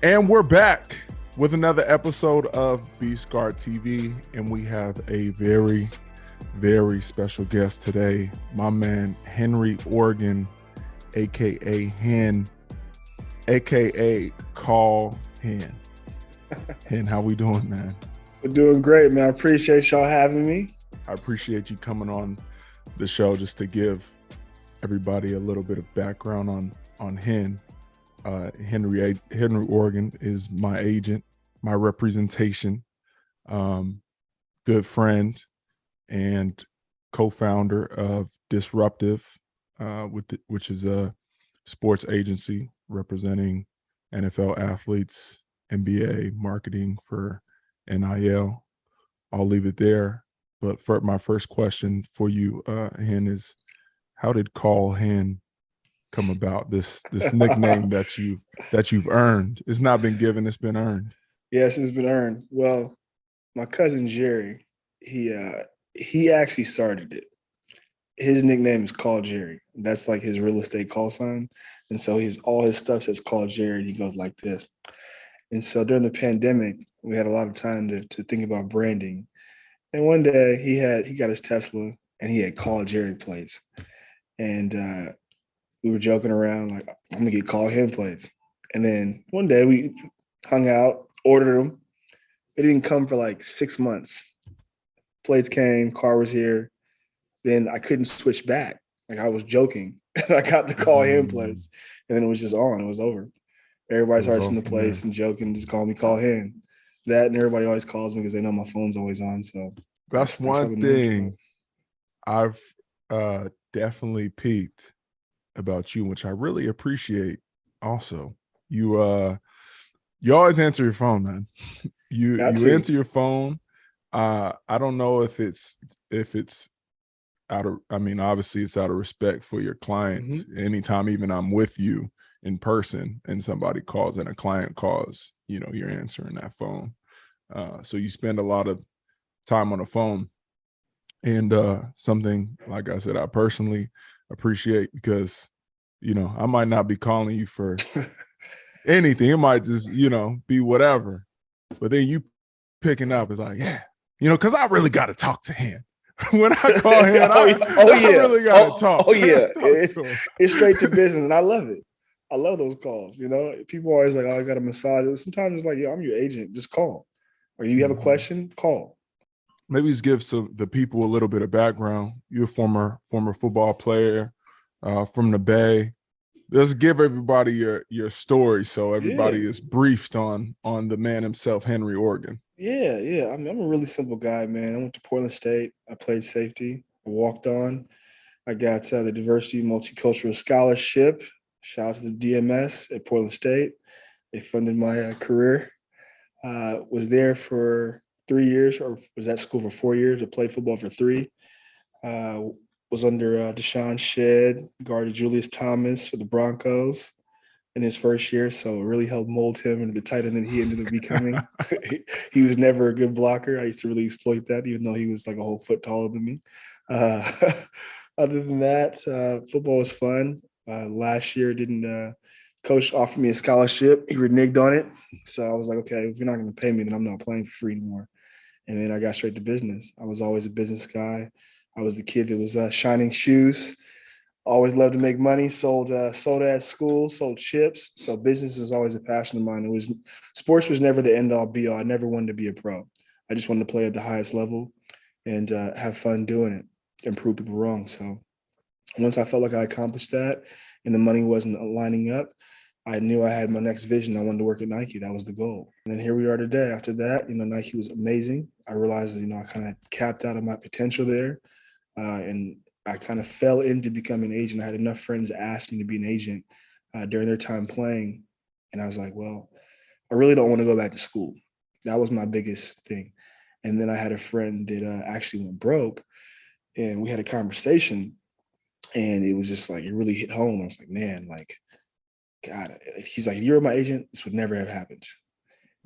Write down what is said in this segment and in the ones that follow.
And we're back with another episode of B-Scar TV, and we have a very, very special guest today, my man Henry Organ, aka Hen, aka Call Hen. Hen, how we doing, man? We're doing great, man. I appreciate y'all having me. I appreciate you coming on the show just to give everybody a little bit of background on Hen. Henry Organ is my agent, my representation, good friend, and co-founder of Disruptive, which is a sports agency representing NFL athletes, NBA marketing for NIL. I'll leave it there. But for my first question for you, Hen, is how did Call Hen come about, this nickname that you've earned? It's not been given, it's been earned. Yes, it's been earned. Well, my cousin Jerry, he actually started it. His nickname is Call Jerry. That's like his real estate call sign. And so all his stuff says Call Jerry, and he goes like this. And so during the pandemic, we had a lot of time to think about branding. And one day he got his Tesla and he had Call Jerry plates. And we were joking around like, I'm gonna get Call Hen plates. And then one day we hung out, ordered them. It didn't come for like 6 months. Plates came, car was here. Then I couldn't switch back. Like I was joking. I got the Call Hen plates, and then it was just on. It was over. Everybody starts in the place and joking, just call me Call Hen. That, and everybody always calls me because they know my phone's always on. So that's one thing I've definitely peeped about you, which I really appreciate. Also, you always answer your phone, man. you answer your phone. I don't know if it's out of, I mean, obviously it's out of respect for your clients. Mm-hmm. Anytime even I'm with you in person and somebody calls and a client calls, you're answering that phone. So you spend a lot of time on the phone, and something, like I said, I personally appreciate, because I might not be calling you for anything. It might just be whatever, but then you picking up is like, yeah, because I really got to talk to him. When I call him, I really got to talk. Oh yeah, it's straight to business, and I love it. I love those calls. People are always like, "Oh, I got a massage." Sometimes it's like, "Yeah, I'm your agent. Just call." Or you have a question, call. Maybe just give the people a little bit of background. You're a former football player from the Bay. Just give everybody your story, so everybody is briefed on the man himself, Henry Organ. Yeah. I'm a really simple guy, man. I went to Portland State. I played safety. I walked on. I got the Diversity Multicultural Scholarship. Shout out to the DMS at Portland State. They funded my career. Was there for 3 years, or was at school for 4 years. I played football for 3. Was under Deshaun Shedd, guarded Julius Thomas for the Broncos in his first year. So it really helped mold him into the tight end that he ended up becoming. He was never a good blocker. I used to really exploit that, even though he was like a whole foot taller than me. Other than that, football was fun. Last year, coach offered me a scholarship. He reneged on it. So I was like, okay, if you're not going to pay me, then I'm not playing for free anymore. And then I got straight to business. I was always a business guy. I was the kid that was shining shoes. Always loved to make money. Sold soda at school. Sold chips. So business was always a passion of mine. Sports was never the end all be all. I never wanted to be a pro. I just wanted to play at the highest level and have fun doing it and prove people wrong. So once I felt like I accomplished that and the money wasn't lining up, I knew I had my next vision. I wanted to work at Nike. That was the goal. And then here we are today. After that, Nike was amazing. I realized, I kind of capped out of my potential there. And I kind of fell into becoming an agent. I had enough friends ask me to be an agent during their time playing. And I was like, well, I really don't want to go back to school. That was my biggest thing. And then I had a friend that actually went broke, and we had a conversation, and it was just like, it really hit home. I was like, man, like, God, he's like, if you were my agent, this would never have happened.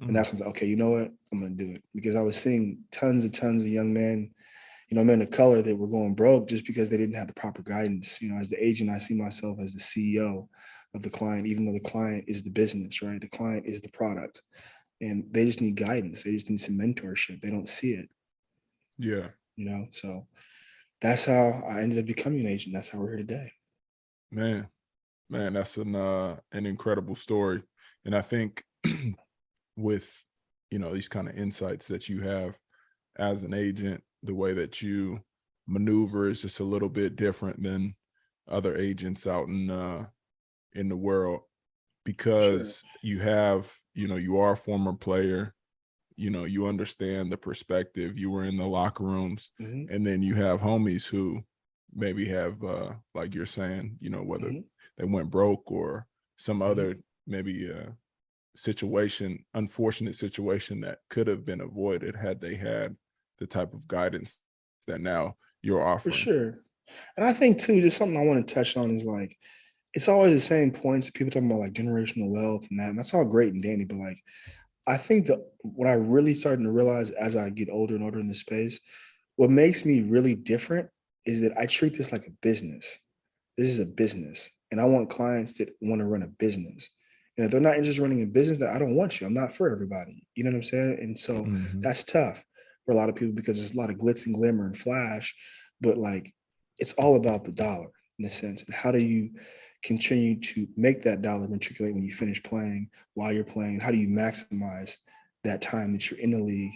And that's when I was like, okay, you know what? I'm going to do it. Because I was seeing tons of young men, men of color that were going broke just because they didn't have the proper guidance. As the agent, I see myself as the CEO of the client, even though the client is the business, right? The client is the product, and they just need guidance. They just need some mentorship. They don't see it. Yeah. So that's how I ended up becoming an agent. That's how we're here today. Man, that's an incredible story. And I think with, these kind of insights that you have as an agent, the way that you maneuver is just a little bit different than other agents out in the world, because you have, you are a former player, you understand the perspective, you were in the locker rooms, and then you have homies who maybe have, like you're saying, whether they went broke or some other maybe unfortunate situation that could have been avoided had they had the type of guidance that now you're offering. For sure. And I think too, just something I want to touch on is like, it's always the same points. People talking about like generational wealth and that's all great and dandy, but like, I think that what I really started to realize as I get older and older in this space, what makes me really different is that I treat this like a business. This is a business, and I want clients that want to run a business. And if they're not interested in running a business, then I don't want you. I'm not for everybody. You know what I'm saying? And so that's tough for a lot of people because there's a lot of glitz and glimmer and flash, but like it's all about the dollar in a sense. And how do you continue to make that dollar matriculate when you finish playing, while you're playing? How do you maximize that time that you're in the league,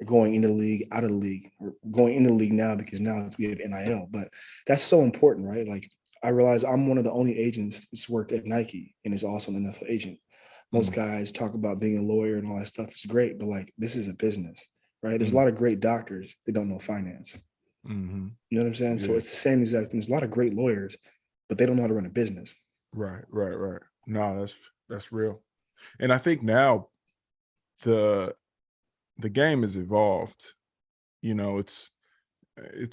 going into the league, out of the league, or going into the league now because now we have NIL? But that's so important, right? Like I realize I'm one of the only agents that's worked at Nike and is also an NFL agent. Most guys talk about being a lawyer and all that stuff. It's great, but like this is a business, right? There's a lot of great doctors that don't know finance. You know what I'm saying? Yeah. So it's the same exact thing. There's a lot of great lawyers, but they don't know how to run a business. Right. No, that's real. And I think now the game has evolved. It's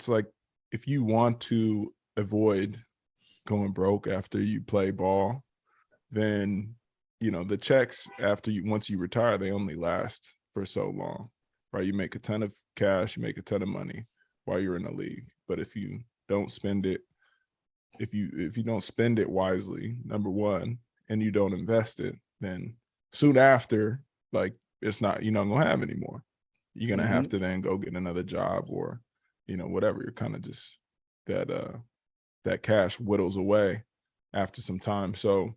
like if you want to avoid going broke after you play ball, then the checks once you retire, they only last for so long, right? You make a ton of cash, you make a ton of money while you're in the league, but if you don't spend it, if you don't spend it wisely, number one, and you don't invest it, then soon after, like it's not, you're not gonna have anymore. You're gonna have to then go get another job or whatever. You're kind of just that cash whittles away after some time. So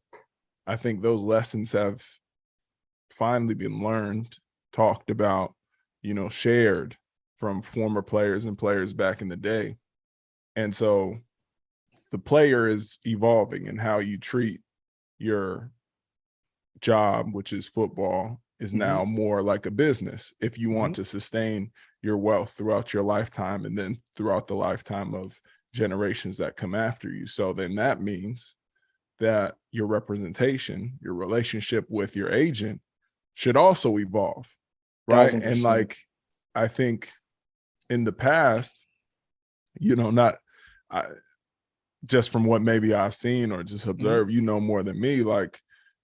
I think those lessons have finally been learned, talked about, shared from former players and players back in the day. And so the player is evolving, and how you treat your job, which is football, is now more like a business if you want to sustain your wealth throughout your lifetime and then throughout the lifetime of generations that come after you. So then that means that your representation, your relationship with your agent should also evolve, right? 1000%. And like, I think in the past, just from what maybe I've seen or just observed, more than me, like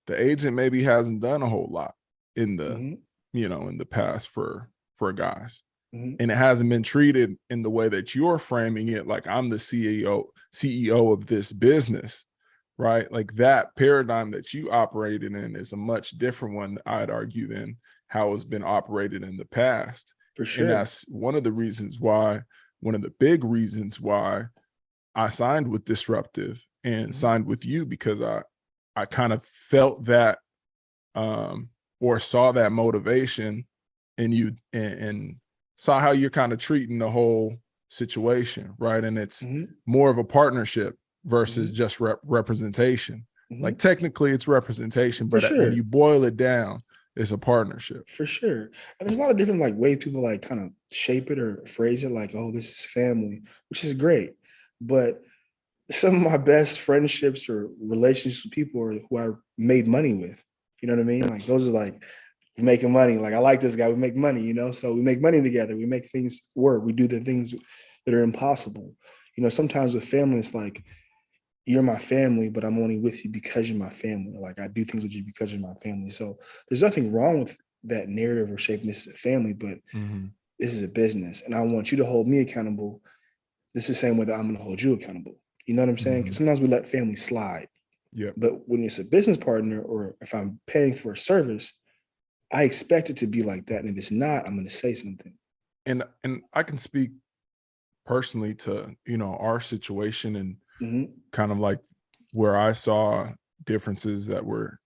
the agent maybe hasn't done a whole lot in the, in the past for guys. And it hasn't been treated in the way that you're framing it, like I'm the CEO of this business, right? Like that paradigm that you operated in is a much different one, I'd argue, than how it's been operated in the past. For sure. And that's one of the big reasons why I signed with Disruptive and signed with you, because I kind of felt that or saw that motivation in you and saw how you're kind of treating the whole situation, right? And it's more of a partnership versus just representation. Like technically it's representation, but when you boil it down, it's a partnership. For sure. And there's a lot of different like ways people like kind of shape it or phrase it, like, oh, this is family, which is great. But some of my best friendships or relationships with people are who I made money with. You know what I mean? Like those are like making money. Like I like this guy, we make money, so we make money together. We make things work. We do the things that are impossible. Sometimes with family, it's like, you're my family, but I'm only with you because you're my family. Like I do things with you because you're my family. So there's nothing wrong with that narrative or shaping this as a family, but this is a business and I want you to hold me accountable. This is the same way that I'm going to hold you accountable. You know what I'm saying? Because sometimes we let family slide. Yeah. But when it's a business partner, or if I'm paying for a service, I expect it to be like that. And if it's not, I'm going to say something. And I can speak personally to, our situation and kind of like where I saw differences that were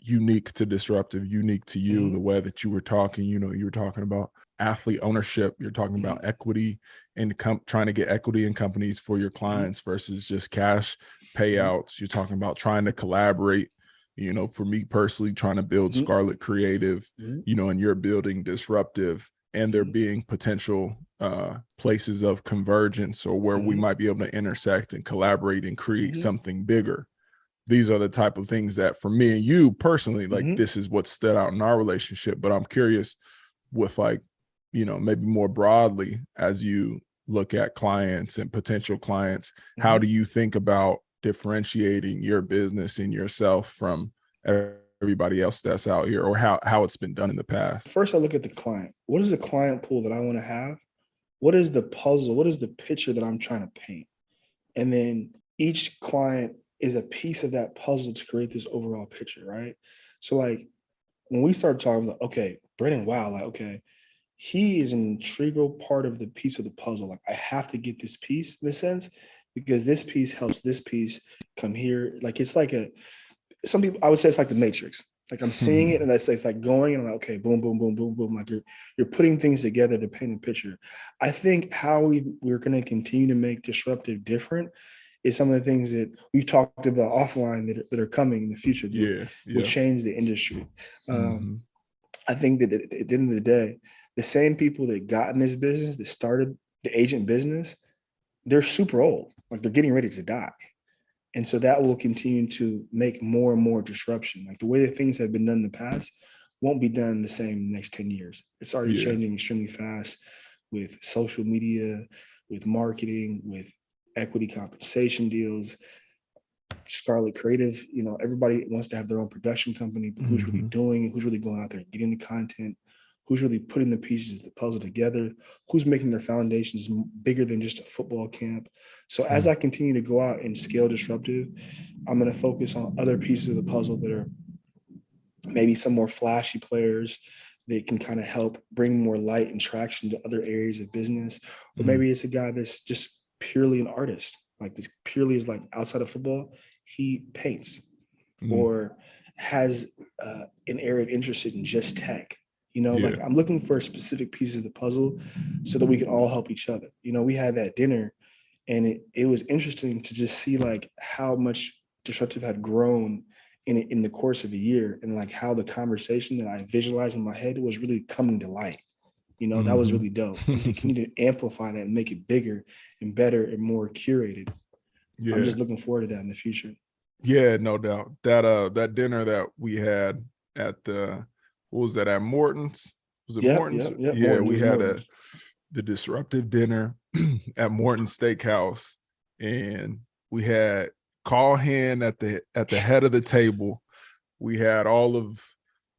unique to Disruptive, unique to you, the way that you were talking, you were talking about athlete ownership, you're talking about equity and trying to get equity in companies for your clients versus just cash payouts. You're talking about trying to collaborate, for me personally, trying to build Scarlett Creative, and you're building Disruptive, and there being potential places of convergence or where we might be able to intersect and collaborate and create something bigger. These are the type of things that for me and you personally, like this is what stood out in our relationship. But I'm curious with like, maybe more broadly, as you look at clients and potential clients, how do you think about differentiating your business and yourself from everybody else that's out here, or how it's been done in the past? First, I look at the client. What is the client pool that I want to have? What is the puzzle? What is the picture that I'm trying to paint? And then each client is a piece of that puzzle to create this overall picture, right? So like when we started talking, like, okay, Brennan, wow, like, okay, he is an integral part of the piece of the puzzle. Like I have to get this piece in a sense, because this piece helps this piece come here. Like it's like some people, I would say it's like the Matrix. Like I'm seeing it and it's like going and I'm like, okay, boom, boom, boom, boom, boom. Like you're putting things together to paint a picture. I think how we're going to continue to make Disruptive different is some of the things that we've talked about offline that are coming in the future that will change the industry. I think that at the end of the day, the same people that got in this business, that started the agent business, they're super old. Like they're getting ready to die. And so that will continue to make more and more disruption. Like the way that things have been done in the past won't be done the same in the next 10 years. It's already changing extremely fast with social media, with marketing, with equity compensation deals, Scarlett Creative. Everybody wants to have their own production company, but who's really doing it? Who's really going out there and getting the content? Who's really putting the pieces of the puzzle together? Who's making their foundations bigger than just a football camp? So as I continue to go out and scale Disruptive, I'm going to focus on other pieces of the puzzle that are maybe some more flashy players that can kind of help bring more light and traction to other areas of business. Or maybe it's a guy that's just purely an artist, like purely is like outside of football, he paints or has an area of interest in just tech. Like I'm looking for specific pieces of the puzzle so that we can all help each other. We had that dinner and it was interesting to just see like how much Disruptive had grown in the course of a year, and like how the conversation that I visualized in my head was really coming to light. That was really dope. And to continue to amplify that and make it bigger and better and more curated. I'm just looking forward to that in the future. Yeah, no doubt. That dinner that we had at what was that, at Morton's? Was it Morton's? Yep. Yeah, Morton's, we had the Disruptive dinner at Morton's Steakhouse, and we had Hen at the head of the table. We had all of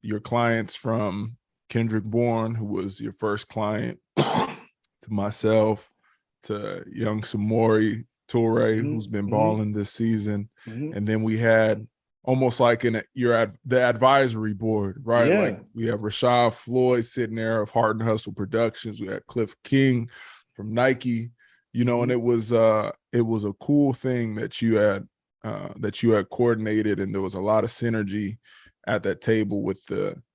your clients from Kendrick Bourne, who was your first client, to myself, to young Samori Toure, who's been balling this season. And then we had almost like you're at the advisory board, right? Yeah. Like we have Rashad Floyd sitting there of Heart and Hustle Productions. We had Cliff King from Nike, and it was a cool thing that you had coordinated, and there was a lot of synergy at that table with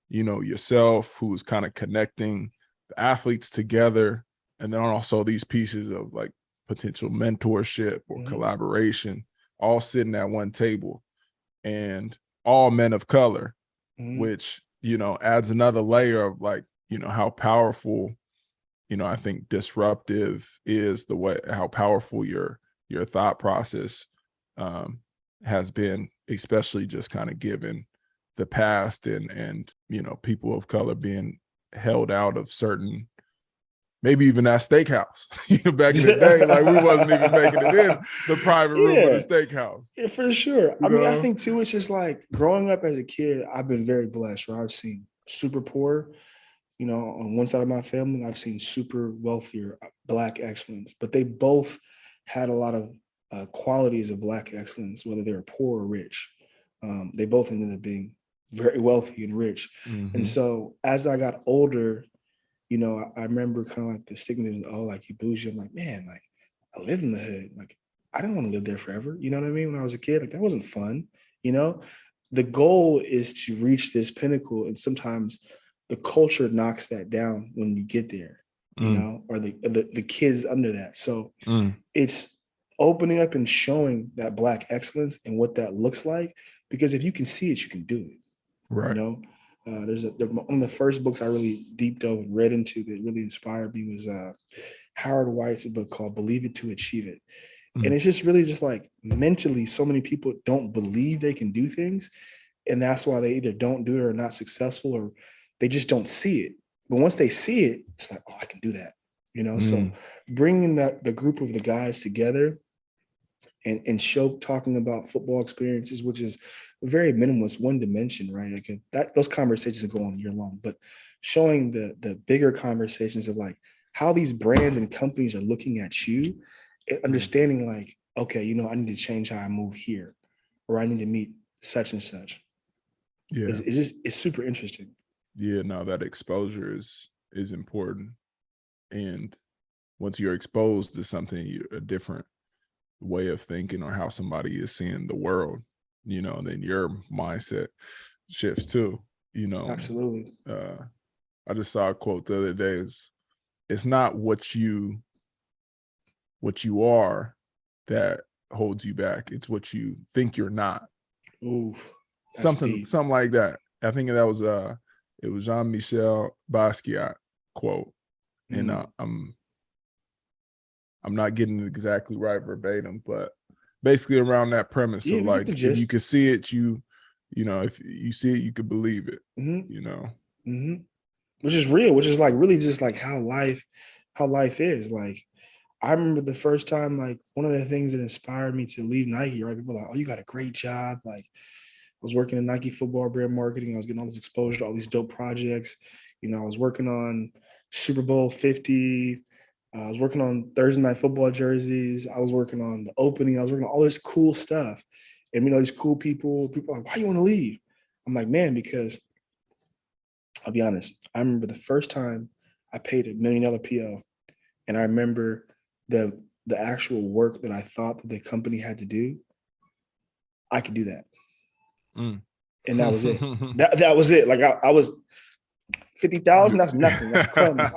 yourself, who was kind of connecting the athletes together, and then also these pieces of like potential mentorship or collaboration, all sitting at one table, and all men of color, which adds another layer of like how powerful I think Disruptive is, the way how powerful your thought process has been, especially just kind of given the past and people of color being held out of certain, maybe even that steakhouse. Back in the day, like we wasn't even making it in the private room of the steakhouse. Yeah, for sure. I mean, I think too, it's just like growing up as a kid, I've been very blessed, where I've seen super poor you know, on one side of my family, I've seen super wealthier Black excellence, but they both had a lot of qualities of Black excellence, whether they were poor or rich. They both ended up being very wealthy and rich. And so as I got older, you know, I remember kind of like the stigma, oh, like you bougie. I'm like, man, like I live in the hood. Like I didn't want to live there forever. You know what I mean? When I was a kid, like that wasn't fun. You know, the goal is to reach this pinnacle, and sometimes the culture knocks that down when you get there. You know, or the kids under that. So it's opening up and showing that Black excellence and what that looks like. Because if you can see it, you can do it. Right. You know, one of the first books I really deep dove and read into that really inspired me was Howard White's book called Believe It to Achieve It. And it's just really just like mentally, so many people don't believe they can do things. And that's why they either don't do it or are not successful, or they just don't see it. But once they see it, it's like, oh, I can do that. You know, so bringing the group of the guys together and talking about football experiences, which is very minimalist, one dimension, right? Like those conversations go on year long, but showing the bigger conversations of like how these brands and companies are looking at you and understanding like, okay, you know, I need to change how I move here, or I need to meet such and such. Yeah. It's super interesting. Yeah, no, that exposure is important. And once you're exposed to something, a different way of thinking or how somebody is seeing the world, you know, then your mindset shifts too, you know. Absolutely. I just saw a quote the other day, it's not what you are that holds you back. It's what you think you're not. Ooh, something like that. I think that was it was Jean-Michel Basquiat quote. And I'm not getting it exactly right verbatim, but basically around that premise of like, if you could see it, you know, if you see it, you could believe it, you know. Which is real, which is like really just like how life is. Like I remember the first time, like one of the things that inspired me to leave Nike, right? People were like, oh, you got a great job. Like I was working in Nike football brand marketing. I was getting all this exposure to all these dope projects. You know, I was working on Super Bowl 50. I was working on Thursday night football jerseys. I was working on the opening. I was working on all this cool stuff. And, you know, these cool people are like, why you want to leave? I'm like, man, because I'll be honest. I remember the first time I paid $1 million PO. And I remember the actual work that I thought that the company had to do. I could do that. And that was it. that was it. Like I was 50,000. That's nothing. That's crumbs.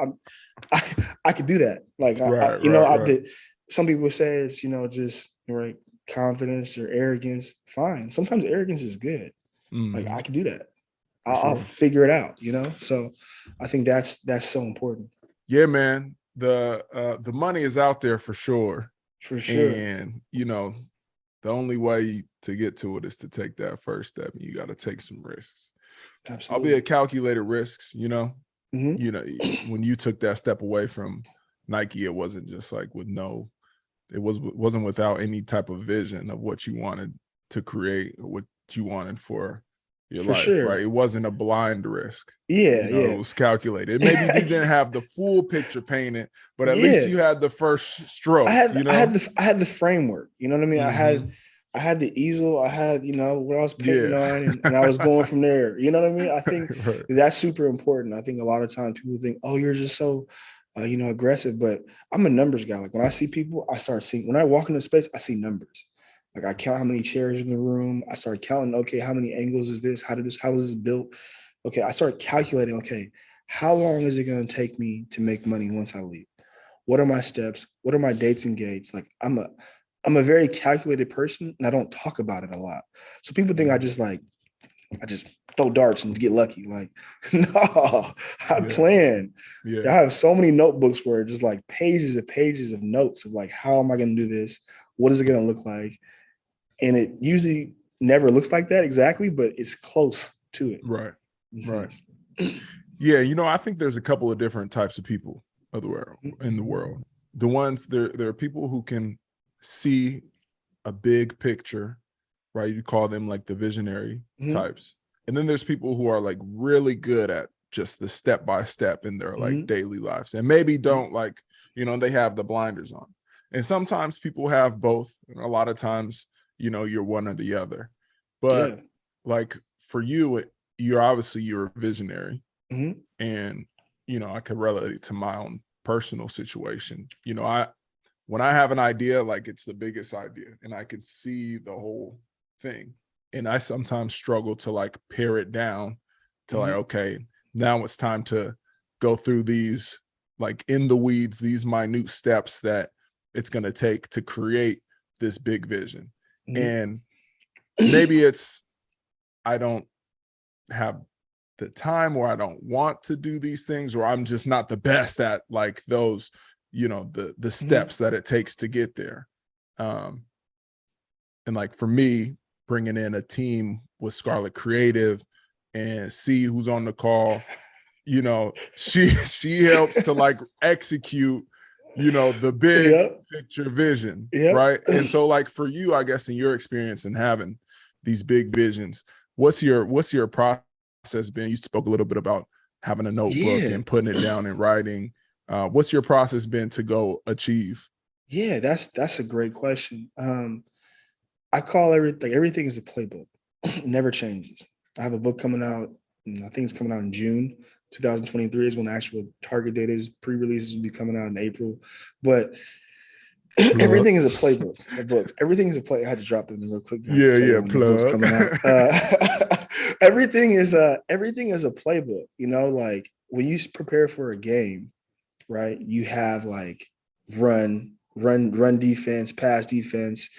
I could do that. Like I did. Some people say it's, you know, just right confidence or arrogance. Fine. Sometimes arrogance is good. Like I can do that. I'll figure it out. You know. So I think that's so important. Yeah, man. The money is out there for sure. For sure. And you know, the only way to get to it is to take that first step. And you got to take some risks. Absolutely. Albeit calculated risks, you know. You know, when you took that step away from Nike, it wasn't just like it wasn't without any type of vision of what you wanted to create or what you wanted for your life, right? It wasn't a blind risk. Yeah, you know, it was calculated. Maybe you didn't have the full picture painted, but at least you had the first stroke. I had the framework. You know what I mean? I had the easel. I had, you know, what I was painting on, and I was going from there. You know what I mean? I think that's super important. I think a lot of times people think, oh, you're just so, you know, aggressive. But I'm a numbers guy. Like when I see people, I start seeing. When I walk into space, I see numbers. Like I count how many chairs in the room. I start counting. Okay, how many angles is this? How is this built? Okay, I start calculating. Okay, how long is it going to take me to make money once I leave? What are my steps? What are my dates and gates? Like I'm a very calculated person, and I don't talk about it a lot. So people think I just throw darts and get lucky. Like, no, I plan. I have so many notebooks where just like pages and pages of notes of like, how am I going to do this? What is it going to look like? And it usually never looks like that exactly, but it's close to it. Right. Right. Yeah. You know, I think there's a couple of different types of people in the world. The ones there are people who can see a big picture, right? You call them like the visionary types. And then there's people who are like really good at just the step by step in their like daily lives, and maybe don't like, they have the blinders on. And sometimes people have both, and a lot of times, you're one or the other. But like for you, you're a visionary, and I could relate it to my own personal situation. When I have an idea, like it's the biggest idea, and I can see the whole thing, and I sometimes struggle to like pare it down to like, okay, now it's time to go through these like in the weeds, these minute steps that it's going to take to create this big vision. And maybe it's, I don't have the time, or I don't want to do these things, or I'm just not the best at like those, the steps that it takes to get there. And like for me, bringing in a team with Scarlett Creative and see who's on the call, she helps to like execute, the big picture vision, right? And so like for you, I guess in your experience in having these big visions, what's your process been? You spoke a little bit about having a notebook and putting it down and writing. What's your process been to go achieve? Yeah, that's a great question. I call everything is a playbook. It never changes. I have a book coming out, I think it's coming out in June 2023 is when the actual target date is. Pre-releases will be coming out in April. But everything is a playbook. The books. Everything is a play. I had to drop them in real quick. Plug. Books coming out. Everything is a playbook. Like when you prepare for a game, right? You have like run defense, pass defense.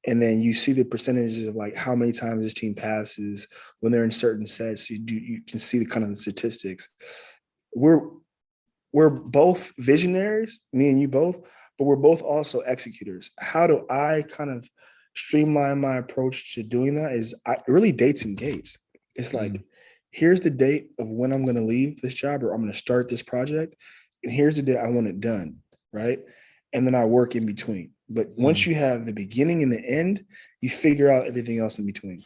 And then you see the percentages of like how many times this team passes when they're in certain sets. You can see the kind of the statistics. We're both visionaries, me and you both, but we're both also executors. How do I kind of streamline my approach to doing that? Is really dates and gates. It's like, here's the date of when I'm going to leave this job, or I'm going to start this project, and here's the day I want it done, right? And then I work in between. But once you have the beginning and the end, you figure out everything else in between.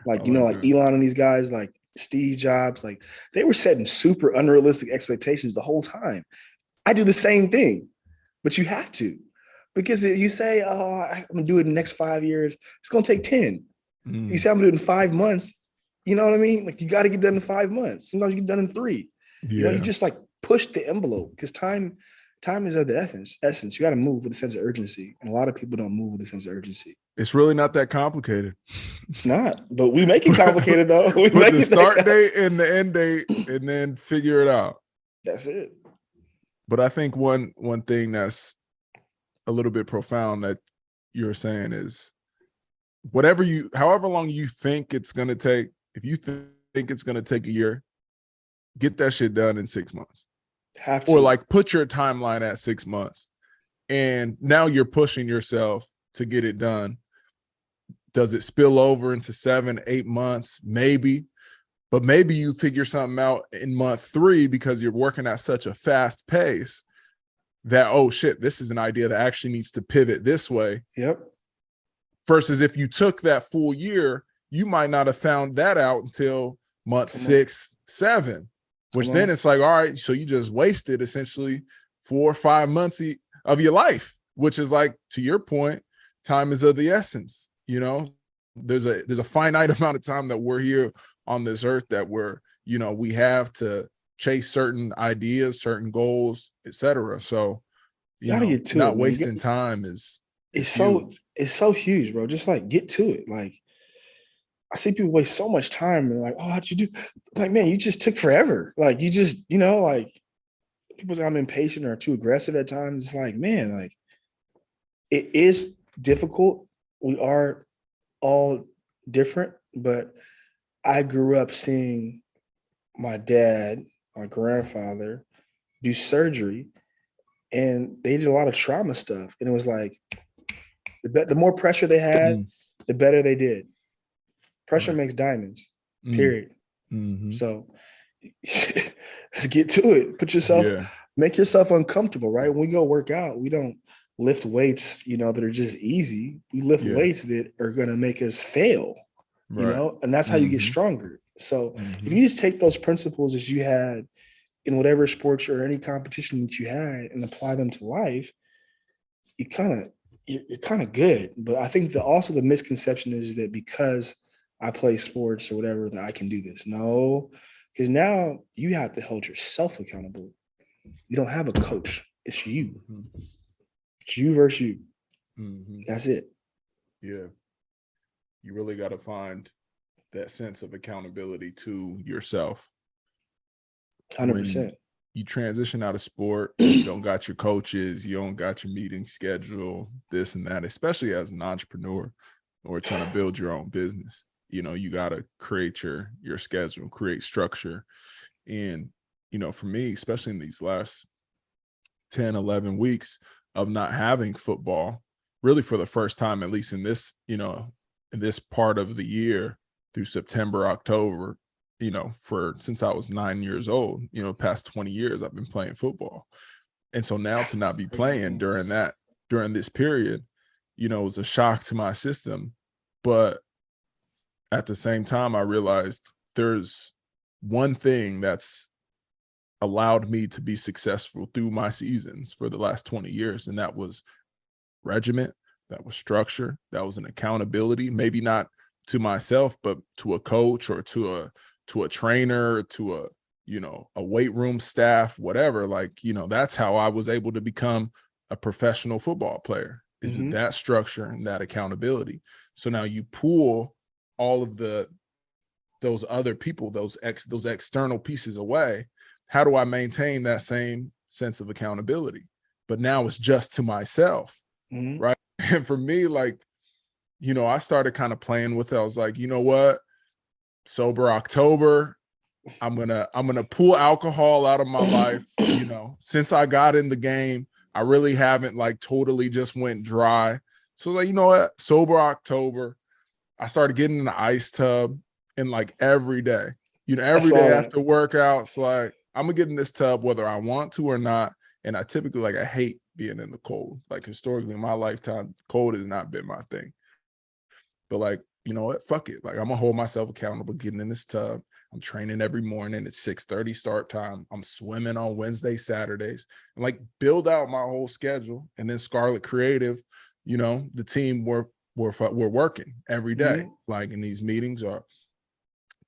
Like, like Elon and these guys, like Steve Jobs, like they were setting super unrealistic expectations the whole time. I do the same thing, but you have to. Because if you say, oh, I'm going to do it in the next 5 years, it's going to take 10. You say I'm going to do it in 5 months, you know what I mean? Like you got to get done in 5 months. Sometimes you get done in 3. You just like push the envelope, because time is of the essence. You got to move with a sense of urgency. And a lot of people don't move with a sense of urgency. It's really not that complicated. It's not, but we make it complicated though. We put the start date and the end date and then figure it out. That's it. But I think one thing that's a little bit profound that you're saying is however long you think it's going to take, if you think it's going to take a year, get that shit done in 6 months. Have to. Or like put your timeline at 6 months, and now you're pushing yourself to get it done. Does it spill over into 7, 8 months? Maybe, but maybe you figure something out in month 3 because you're working at such a fast pace that, oh shit, this is an idea that actually needs to pivot this way. Yep. Versus if you took that full year, you might not have found that out until month 6, 7. Which then it's like, all right, so you just wasted essentially 4 or 5 months of your life, which is like, to your point, time is of the essence. There's a finite amount of time that we're here on this earth that we have to chase certain ideas, certain goals, etc. So, not wasting time is huge. It's so huge, bro. Just like get to it. Like I see people waste so much time and like, oh, how'd you do? Like, man, you just took forever. Like you just, like people say I'm impatient or too aggressive at times. It's like, man, like it is difficult. We are all different, but I grew up seeing my dad, my grandfather do surgery, and they did a lot of trauma stuff. And it was like, the more pressure they had, the better they did. Pressure makes diamonds, period. So let's get to it. Make yourself uncomfortable, right? When we go work out, we don't lift weights, that are just easy. We lift weights that are going to make us fail, and that's how you get stronger. So if you just take those principles as you had in whatever sports or any competition that you had and apply them to life, you're kind of good. But I think also the misconception is that because I play sports or whatever, that I can do this. No, because now you have to hold yourself accountable. You don't have a coach. It's you. It's you versus you. That's it. Yeah. You really got to find that sense of accountability to yourself. 100%. When you transition out of sport, you don't got your coaches, you don't got your meeting schedule, this and that, especially as an entrepreneur or trying to build your own business. You know, you got to create your schedule, create structure. And, you know, for me, especially in these last 10, 11 weeks of not having football, really for the first time, at least in this, you know, in this part of the year through September, October, you know, since I was 9 years old, you know, past 20 years, I've been playing football. And so now to not be playing during this period, you know, was a shock to my system. But at the same time, I realized there's one thing that's allowed me to be successful through my seasons for the last 20 years. And that was regiment, that was structure, that was an accountability, maybe not to myself, but to a coach or to a trainer, to a, you know, a weight room staff, whatever. Like, you know, that's how I was able to become a professional football player, is with that structure and that accountability. So now you pull all of those other people, those external pieces away. How do I maintain that same sense of accountability? But now it's just to myself, right? And for me, like, you know, I started kind of playing with it. I was like, you know what? Sober October, I'm gonna pull alcohol out of my life. You know, since I got in the game, I really haven't like totally just went dry. So like, you know what? Sober October, I started getting in the ice tub and like every day, you know, every day after workouts, like I'm gonna get in this tub whether I want to or not. And I typically, like, I hate being in the cold. Like historically in my lifetime, cold has not been my thing. But like, you know what? Fuck it. Like I'm gonna hold myself accountable, getting in this tub. I'm training every morning. It's 6:30 start time. I'm swimming on Wednesday, Saturdays, and like build out my whole schedule. And then Scarlett Creative, you know, the team we're working every day. Like, and these meetings are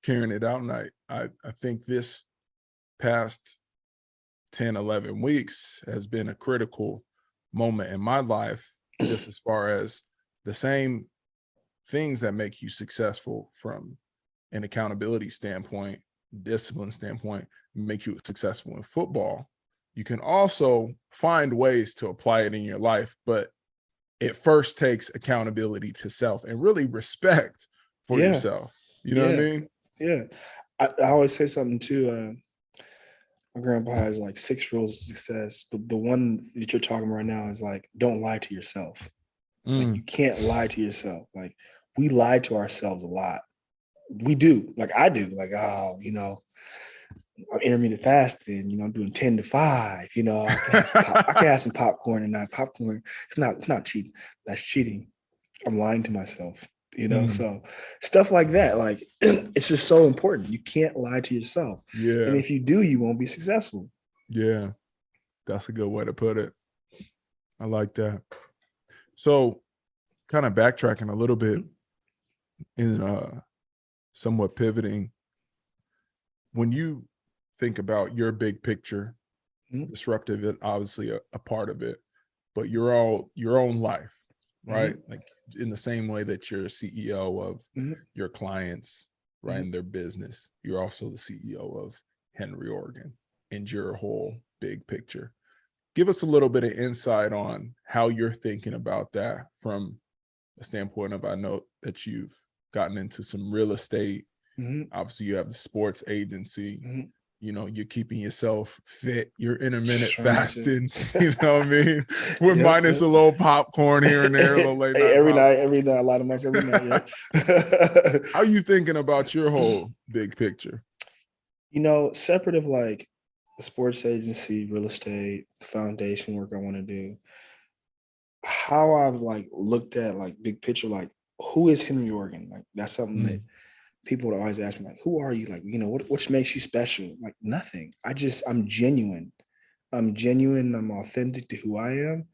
carrying it out. And I think this past 10, 11 weeks has been a critical moment in my life, just as far as the same things that make you successful from an accountability standpoint, discipline standpoint, make you successful in football. You can also find ways to apply it in your life, but it first takes accountability to self and really respect for yourself. You know what I mean? Yeah. I always say something too. My grandpa has like 6 rules of success, but the one that you're talking about right now is like, don't lie to yourself. Like you can't lie to yourself. Like we lie to ourselves a lot. We do. Like I do. Like, oh, you know, I'm intermittent fasting, you know, I'm doing 10 to 5, you know, I can have some popcorn and not popcorn. It's not cheating. That's cheating. I'm lying to myself, you know? So stuff like that, like it's just so important. You can't lie to yourself. Yeah. And if you do, you won't be successful. Yeah. That's a good way to put it. I like that. So kind of backtracking a little bit in somewhat pivoting, when you think about your big picture, disruptive is obviously a part of it, but your own life, right? Like in the same way that you're a CEO of your clients, right, in their business, you're also the CEO of Henry Oregon and your whole big picture. Give us a little bit of insight on how you're thinking about that from a standpoint of, I know that you've gotten into some real estate. Obviously you have the sports agency, you know, you're keeping yourself fit, you're intermittent fasting, you know what I mean? With minus a little popcorn here and there, a little late night. Every night, I lie to myself every night. How are you thinking about your whole big picture? You know, separate of like the sports agency, real estate, foundation work I want to do, how I've like looked at like big picture, like who is Henry Oregon? Like that's something that people would always ask me, like, who are you? Like, what makes you special? Like, nothing. I'm genuine. I'm genuine. I'm authentic to who I am.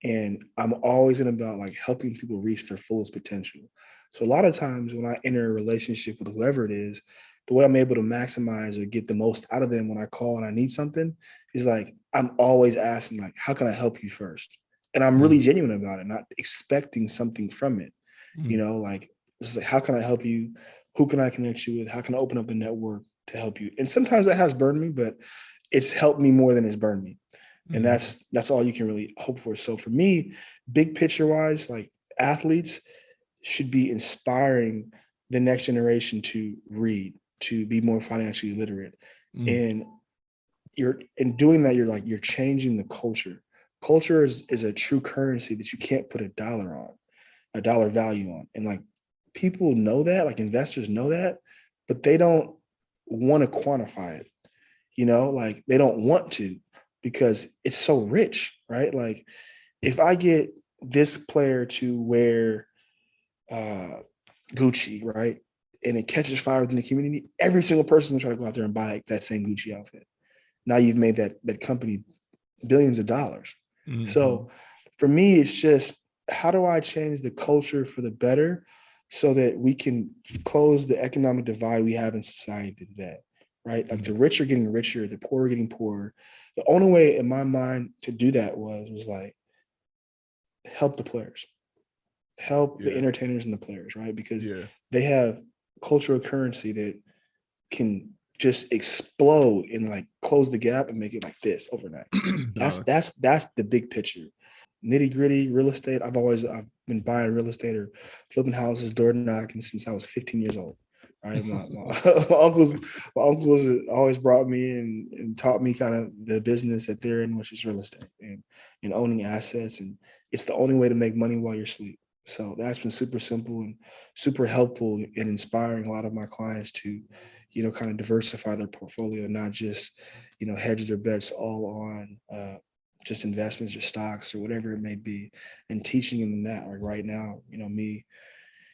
And I'm always been about like helping people reach their fullest potential. So a lot of times when I enter a relationship with whoever it is, the way I'm able to maximize or get the most out of them when I call and I need something is like, I'm always asking, like, how can I help you first? And I'm really genuine about it, not expecting something from it. Like, it's like, how can I help you? Who can I connect you with? How can I open up a network to help you? And sometimes that has burned me, but it's helped me more than it's burned me. And that's all you can really hope for. So for me, big picture wise, like, athletes should be inspiring the next generation to read, to be more financially literate. And in doing that, you're changing the culture. Culture is a true currency that you can't put a dollar value on. And like, people know that, like investors know that, but they don't want to quantify it. Like, they don't want to, because it's so rich, right? Like, if I get this player to wear Gucci, right, and it catches fire within the community, every single person will try to go out there and buy that same Gucci outfit. Now you've made that company billions of dollars. So for me, it's just, how do I change the culture for the better so that we can close the economic divide we have in society today, right? Like, the rich are getting richer, the poor are getting poorer. The only way in my mind to do that was like, help the players, help the entertainers and the players, right? Because they have cultural currency that can just explode and like close the gap and make it like this overnight. That's the big picture. Nitty gritty real estate. I've been buying real estate or flipping houses, door knocking since I was 15 years old. Right. My uncles always brought me and taught me kind of the business that they're in, which is real estate and owning assets. And it's the only way to make money while you're asleep. So that's been super simple and super helpful in inspiring a lot of my clients to, kind of diversify their portfolio, not just, hedge their bets all on just investments or stocks or whatever it may be, and teaching them that. Like, right now, me,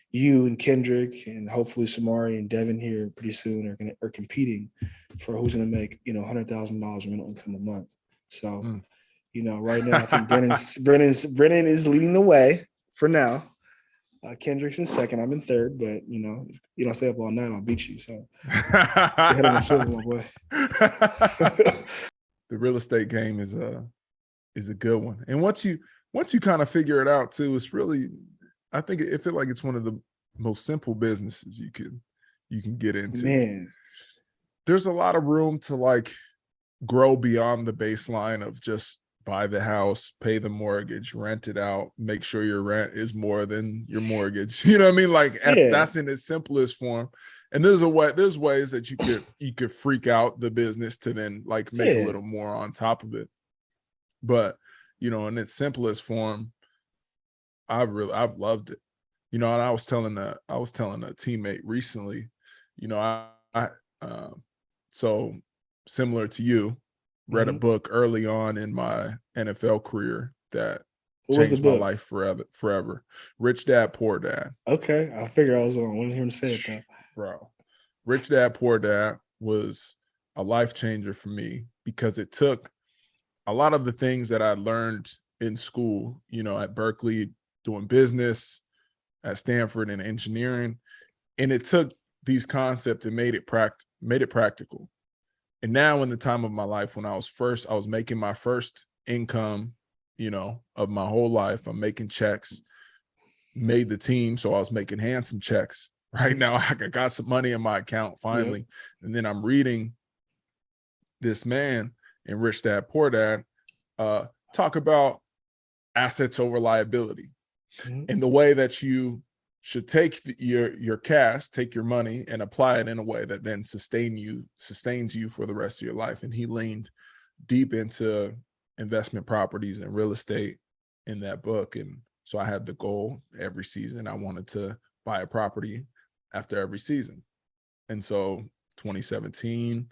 you and Kendrick and hopefully Samari and Devin here pretty soon are competing for who's going to make, $100,000 rental income a month. So, right now I think Brennan is leading the way for now. Kendrick's in second. I'm in third, but if you don't stay up all night, I'll beat you. So go ahead on the swivel, my boy. The real estate game is a good one. And once you kind of figure it out too, it's really, I think it feel like it's one of the most simple businesses you can get into. Man, there's a lot of room to like grow beyond the baseline of just buy the house, pay the mortgage, rent it out, make sure your rent is more than your mortgage. You know what I mean? Like, that's in its simplest form. And there's ways that you could freak out the business to then like make a little more on top of it. But, in its simplest form, I've loved it. And I was telling a teammate recently, so similar to you, read a book early on in my NFL career that changed my life forever. Rich Dad, Poor Dad. Okay. I figure I was on. I wanted him to say it though. Bro. Rich Dad, Poor Dad was a life changer for me because it took a lot of the things that I learned in school, at Berkeley, doing business, at Stanford in engineering, and it took these concepts and made it practical. And now in the time of my life when I was making my first income, of my whole life, I'm making checks, made the team. So I was making handsome checks. Right now I got some money in my account finally. Yep. And then I'm reading this man in Rich Dad, Poor Dad, talk about assets over liability and the way that you should take your cash, take your money and apply it in a way that then sustains you for the rest of your life. And he leaned deep into investment properties and real estate in that book. And so I had the goal every season. I wanted to buy a property after every season. And so 2017,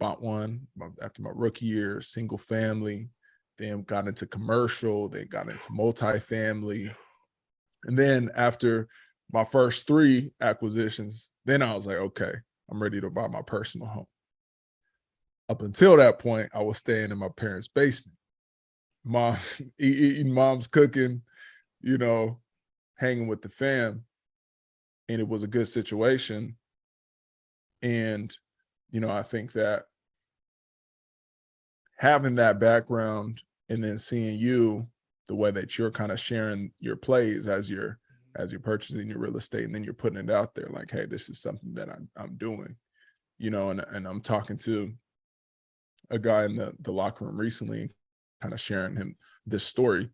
bought one after my rookie year, single family, then got into commercial, then got into multifamily. And then after my first 3 acquisitions, then I was like, okay, I'm ready to buy my personal home. Up until that point, I was staying in my parents' basement. Mom eating mom's cooking, you know, hanging with the fam. And it was a good situation. And, you know, I think that having that background and then seeing you, the way that you're kind of sharing your plays as you're purchasing your real estate, and then you're putting it out there like, hey, this is something that I'm doing, you know, and I'm talking to a guy in the locker room recently, kind of sharing him this story.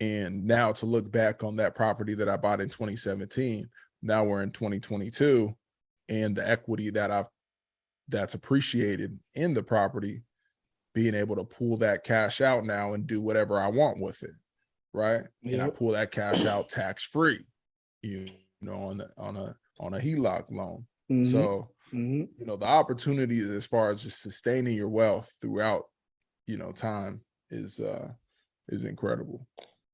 And now to look back on that property that I bought in 2017, now we're in 2022, and the equity that's appreciated in the property, being able to pull that cash out now and do whatever I want with it, right? Yep. And I pull that cash out tax-free, you know, on a HELOC loan. Mm-hmm. So, you know, the opportunities as far as just sustaining your wealth throughout, you know, time is incredible.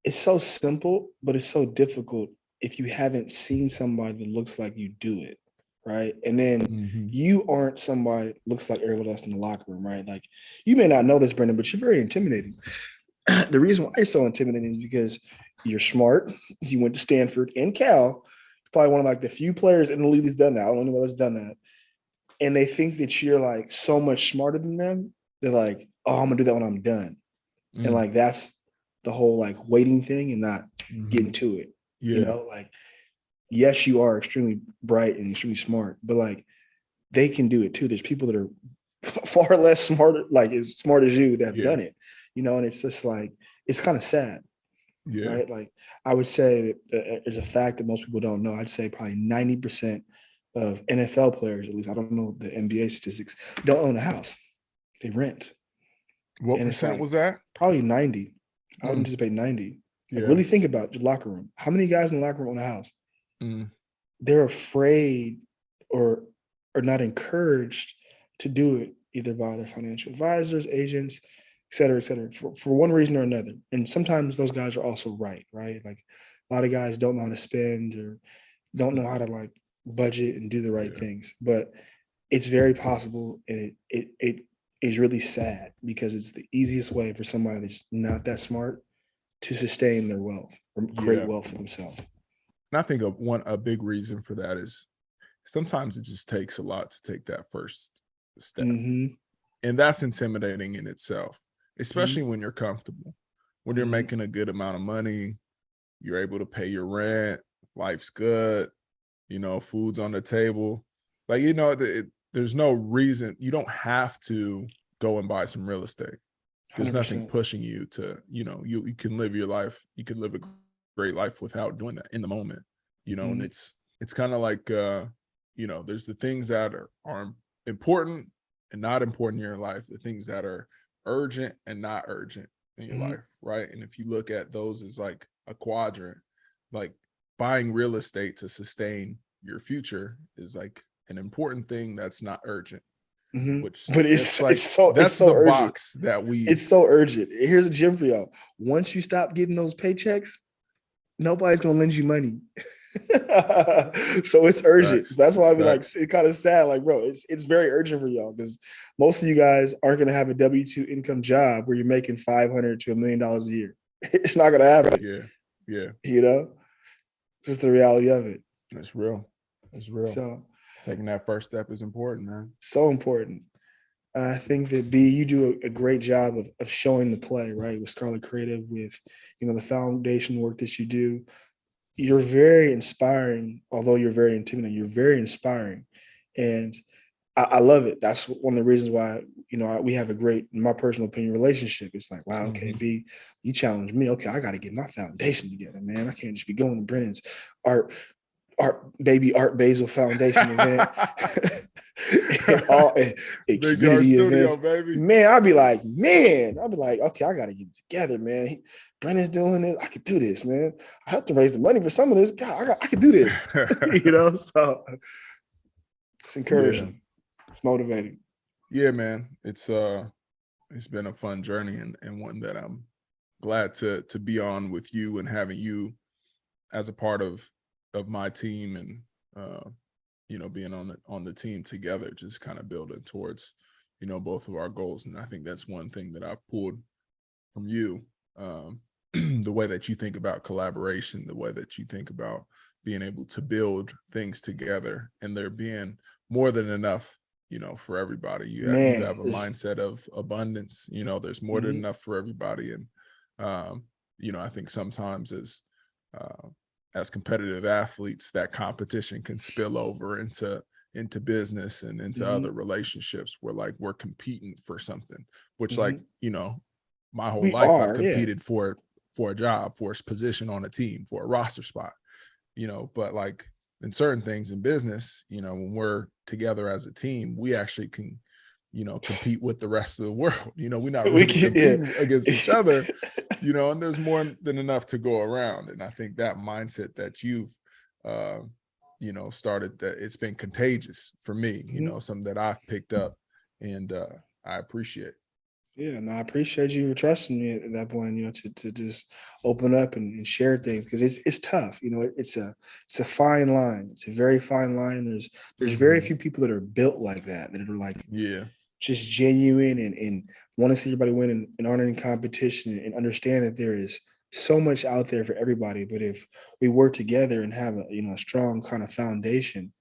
It's so simple, but it's so difficult if you haven't seen somebody that looks like you do it, right? And then you aren't somebody that looks like everyone else in the locker room, right? Like, you may not know this, Brennan, but you're very intimidating. The reason why you're so intimidating is because you're smart. You went to Stanford and Cal. Probably one of like the few players in the league that's done that. I don't know anyone that's done that. And they think that you're like so much smarter than them. They're like, oh, I'm gonna do that when I'm done. And like, that's the whole like waiting thing and not getting to it. Yeah. You know, like, yes, you are extremely bright and extremely smart, but like, they can do it too. There's people that are far less smart, like as smart as you, that have done it, you know, and it's just like, it's kind of sad. Yeah. Right. Like, I would say that there's a fact that most people don't know. I'd say probably 90% of NFL players, at least I don't know the NBA statistics, don't own a house. They rent. What percent was that? Probably 90. I would anticipate 90. Like, really think about the locker room. How many guys in the locker room own a house? They're afraid or are not encouraged to do it, either by their financial advisors, agents, et cetera, for one reason or another. And sometimes those guys are also right? Like, a lot of guys don't know how to spend or don't know how to like budget and do the right things. But it's very possible, and it is really sad because it's the easiest way for somebody that's not that smart to sustain their wealth or create wealth for themselves. And I think a big reason for that is sometimes it just takes a lot to take that first step. And that's intimidating in itself, especially when you're comfortable, when you're making a good amount of money, you're able to pay your rent, life's good, you know, food's on the table. Like, you know, there's no reason, you don't have to go and buy some real estate. There's 100%. Nothing pushing you to, you know, you can live your life. You could live a great life without doing that in the moment, you know, and it's kind of like, you know, there's the things that are important and not important in your life, the things that are urgent and not urgent in your life, right? And if you look at those as like a quadrant, like buying real estate to sustain your future is like an important thing that's not urgent. But it's so urgent. Box that it's so urgent. Here's a gem for y'all. Once you stop getting those paychecks, nobody's gonna lend you money. So it's urgent. Facts. That's why I be like, it's kind of sad. Like, bro, it's very urgent for y'all because most of you guys aren't gonna have a W-2 income job where you're making $500 to $1 million a year. It's not gonna happen. Yeah. You know, it's just the reality of it. It's real. So taking that first step is important, man. So important. I think that B, you do a great job of showing the play, right? With Scarlett Creative, with, you know, the foundation work that you do. You're very inspiring, although you're very intimidating. You're very inspiring. And I love it. That's one of the reasons why, you know, we have a great, in my personal opinion, relationship. It's like, wow, okay, B, you challenge me. Okay, I got to get my foundation together, man. I can't just be going to Brennan's Art Basel Foundation event. and community events. Baby. Man, I'd be like, okay, I gotta get it together, man. Brennan's doing it. I could do this, man. I have to raise the money for some of this. God, I could do this. You know, so it's encouraging. It's motivating. Yeah, man. It's been a fun journey and one that I'm glad to be on with you and having you as a part of of my team and, being on the team together, just kind of building towards, both of our goals. And I think that's one thing that I've pulled from you, the way that you think about collaboration, the way that you think about being able to build things together, and there being more than enough, for everybody. You have a mindset of abundance. There's more than enough for everybody. And, I think sometimes as competitive athletes, that competition can spill over into business and into other relationships where like we're competing for something, which like, my whole life I've competed for a job, for a position on a team, for a roster spot, but like in certain things in business, when we're together as a team, we actually can, compete with the rest of the world. We're not really competing against each other, and there's more than enough to go around. And I think that mindset that you've, started, that it's been contagious for me, something that I've picked up, and I appreciate. Yeah, no, I appreciate you for trusting me at that point, to just open up and share things, because it's tough. It's a fine line. It's a very fine line. And there's very few people that are built like that are like just genuine and want to see everybody win and aren't in competition, and understand that there is so much out there for everybody. But if we work together and have a strong kind of foundation,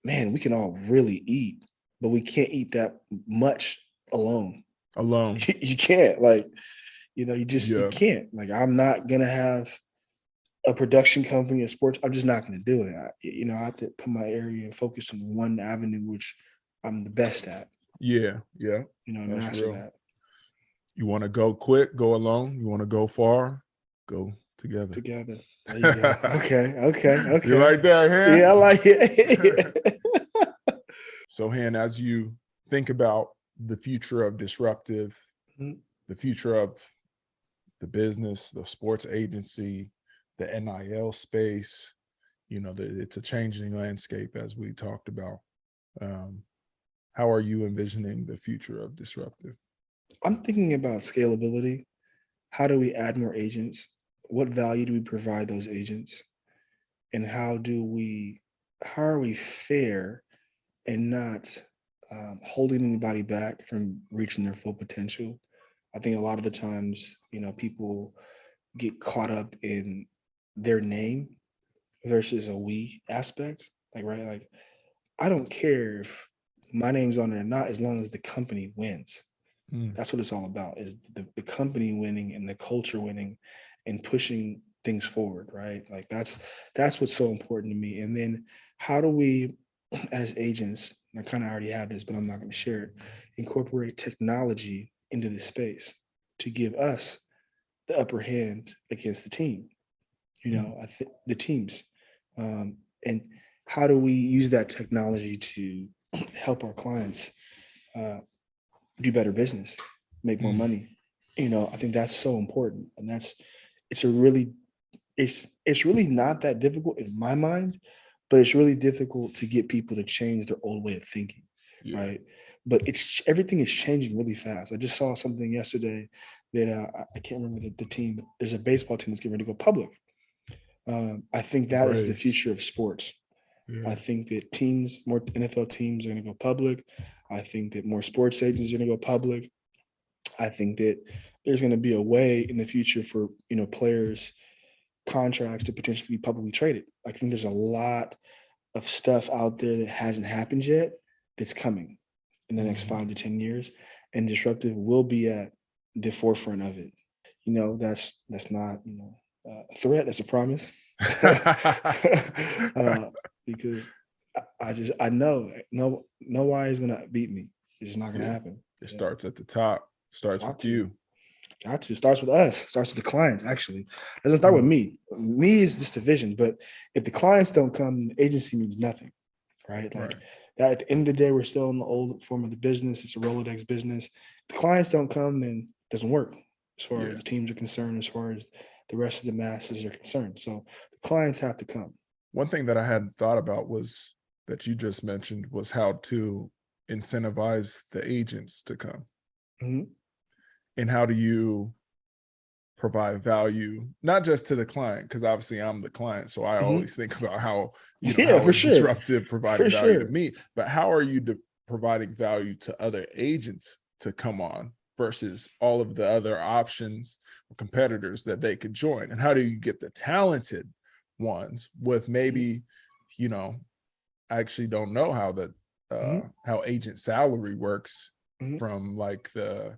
man, we can all really eat, but we can't eat that much alone. You can't, like, you can't. Like, I'm not gonna have a production company of sports. I'm just not gonna do it. I have to put my area and focus on one avenue, which I'm the best at. Master that. You want to go quick, go alone. You want to go far, go together. There you go. Okay. You like that, Han? Yeah, I like it. So, Han, as you think about the future of disruptive, the future of the business, the sports agency, the NIL space, it's a changing landscape, as we talked about. How are you envisioning the future of disruptive? I'm thinking about scalability. How do we add more agents? What value do we provide those agents? And how are we fair and not holding anybody back from reaching their full potential? I think a lot of the times, people get caught up in their name versus a we aspect. Like, I don't care if my name's on it or not, as long as the company wins. That's what it's all about, is the company winning and the culture winning and pushing things forward, right? Like that's what's so important to me. And then how do we, as agents, and I kind of already have this, but I'm not going to share it, incorporate technology into this space to give us the upper hand against the team, I think the teams. And how do we use that technology to help our clients do better business, make more money? I think that's so important. And it's really not that difficult in my mind, but it's really difficult to get people to change their old way of thinking, right? But everything is changing really fast. I just saw something yesterday that I can't remember the team, but there's a baseball team that's getting ready to go public. I think that is the future of sports. I think that more NFL teams are going to go public. I think that more sports agents are going to go public. I think that there's going to be a way in the future for, players' contracts to potentially be publicly traded. I think there's a lot of stuff out there that hasn't happened yet that's coming in the next 5 to 10 years, and disruptive will be at the forefront of it. That's not, a threat. That's a promise. Because I know nobody is going to beat me. It's just not going to happen. It starts at the top. Starts with you. Got to. Starts with us. Starts with the clients, actually. It doesn't start with me. Me is just a vision. But if the clients don't come, the agency means nothing, right? Like that, at the end of the day, we're still in the old form of the business. It's a Rolodex business. If the clients don't come, then it doesn't work as far as the teams are concerned, as far as the rest of the masses are concerned. So the clients have to come. One thing that I hadn't thought about was that you just mentioned was how to incentivize the agents to come. And how do you provide value, not just to the client, because obviously I'm the client. So I always think about how, how for is sure. Disruptive providing For value sure. to me, but how are you providing value to other agents to come on versus all of the other options or competitors that they could join? And how do you get the talented ones with maybe, I actually don't know how that, how agent salary works from like the,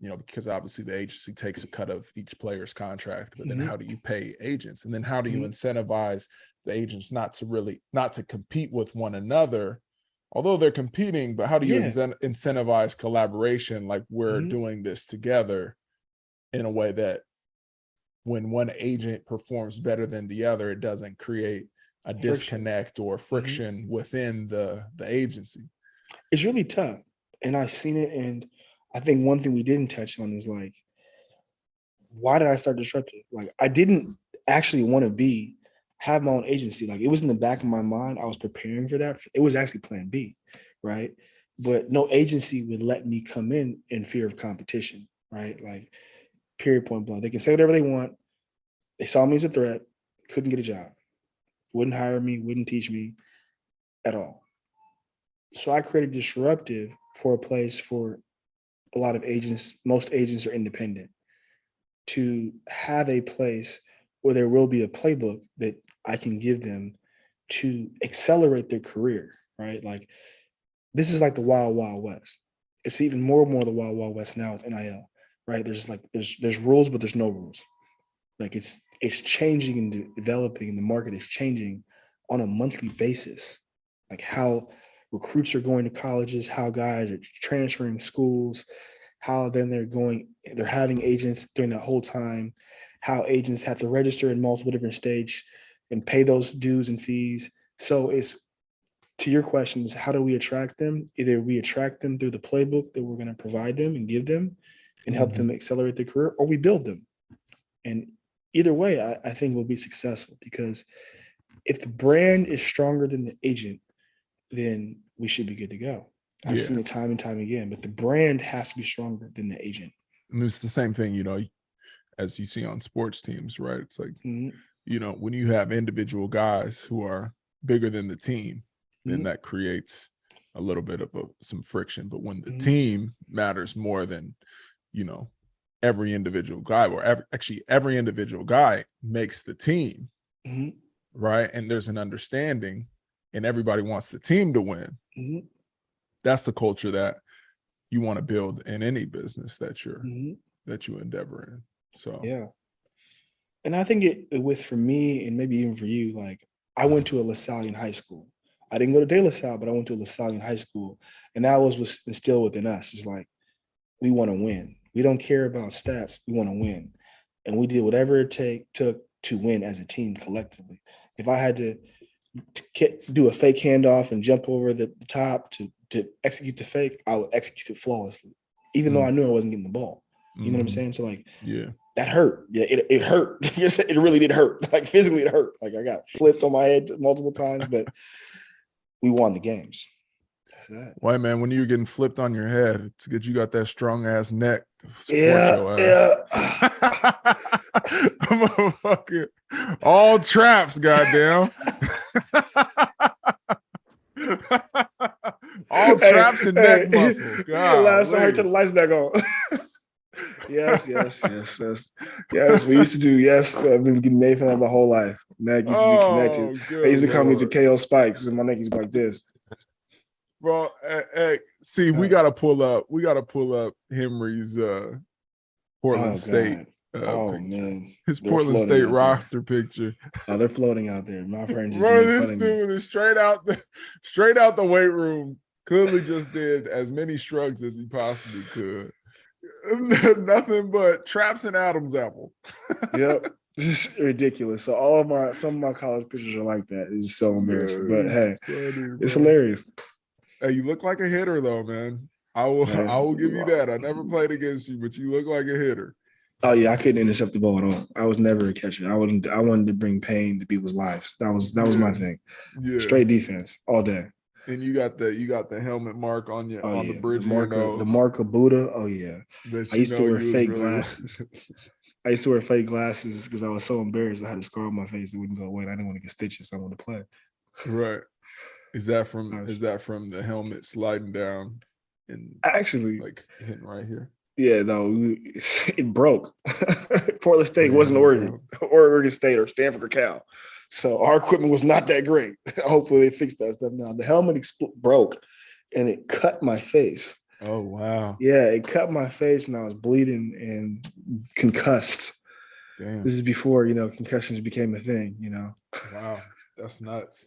because obviously the agency takes a cut of each player's contract, but then how do you pay agents? And then how do you incentivize the agents not to compete with one another, although they're competing, but how do you incentivize collaboration? Like we're doing this together in a way that when one agent performs better than the other, it doesn't create a disconnect or friction within the agency. It's really tough. And I've seen it. And I think one thing we didn't touch on is like, why did I start Disruptive? Like, I didn't actually want to have my own agency. Like, it was in the back of my mind. I was preparing for that. It was actually plan B, right? But no agency would let me come in fear of competition, right? Like, period, point blank. They can say whatever they want. They saw me as a threat, couldn't get a job, wouldn't hire me, wouldn't teach me at all. So I created Disruptive for a place for a lot of agents. Most agents are independent, to have a place where there will be a playbook that I can give them to accelerate their career, right? Like, this is like the wild, wild west. It's even more and more the wild, wild west now with NIL, right? There's rules, but there's no rules. Like it's changing and developing, and the market is changing on a monthly basis. Like how recruits are going to colleges, how guys are transferring schools, how then they're having agents during that whole time, how agents have to register in multiple different states and pay those dues and fees. So it's, to your questions, how do we attract them? Either we attract them through the playbook that we're going to provide them and give them and help them accelerate their career, or we build them. And either way, I think we'll be successful, because if the brand is stronger than the agent, then we should be good to go. I've seen it time and time again, but the brand has to be stronger than the agent. And it's the same thing, as you see on sports teams, right? It's like, when you have individual guys who are bigger than the team, then that creates a little bit of some friction. But when the team matters more than, every individual guy, or every individual guy makes the team, right? And there's an understanding and everybody wants the team to win. That's the culture that you want to build in any business that you endeavor in. So, yeah. And I think for me, and maybe even for you, like, I went to a LaSallian high school. I didn't go to De La Salle, but I went to a LaSallian high school. And that was instilled within us. It's like, we want to win. We don't care about stats. We want to win. And we did whatever it took to win as a team collectively. If I had to do a fake handoff and jump over the top to execute the fake, I would execute it flawlessly, even though I knew I wasn't getting the ball. You know what I'm saying? So like, that hurt. Yeah, it hurt. It really did hurt. Like physically, it hurt. Like I got flipped on my head multiple times, but we won the games. Why, man, when you were getting flipped on your head, it's good you got that strong ass neck to support your ass. Motherfucker. All traps, goddamn. All traps and neck muscle. Last time I turned the lights back on. Yes. We used to do. Yes, I've been getting made fun of my whole life. Neck used to be connected. They used to call me to KO spikes, and my neck used to be like this. Bro, see, we gotta pull up Henry's Portland State. Picture. Man, his Portland State roster picture. Oh, they're floating out there. My friend, bro, this dude is straight out the weight room. Clearly, just did as many shrugs as he possibly could. Nothing but traps and Adam's apple. Yep. Just ridiculous. So some of my college pictures are like that. It's so embarrassing. But hey, funny, it's hilarious. Hey, you look like a hitter though, man. I will give you that. I never played against you, but you look like a hitter. Oh yeah, I couldn't intercept the ball at all. I was never a catcher. I wanted to bring pain to people's lives. That was my thing. Yeah. Straight defense all day. And you got the helmet mark on the bridge of your nose. The mark of Buddha. Oh yeah. I used to wear fake glasses. I used to wear fake glasses because I was so embarrassed. I had a scar on my face that wouldn't go away. And I didn't want to get stitches. So I wanted to play. Right. Is that from Honestly. the helmet sliding down and Actually, like hitting right here? yeah, no, it broke. Portland State wasn't Damn, Oregon, bro. or Oregon State, or Stanford or Cal. So our equipment was not that great. Hopefully they fixed that stuff now. The helmet broke and it cut my face. Oh wow. Yeah, it cut my face and I was bleeding and concussed. This Damn. is before, concussions became a thing, Wow. That's nuts.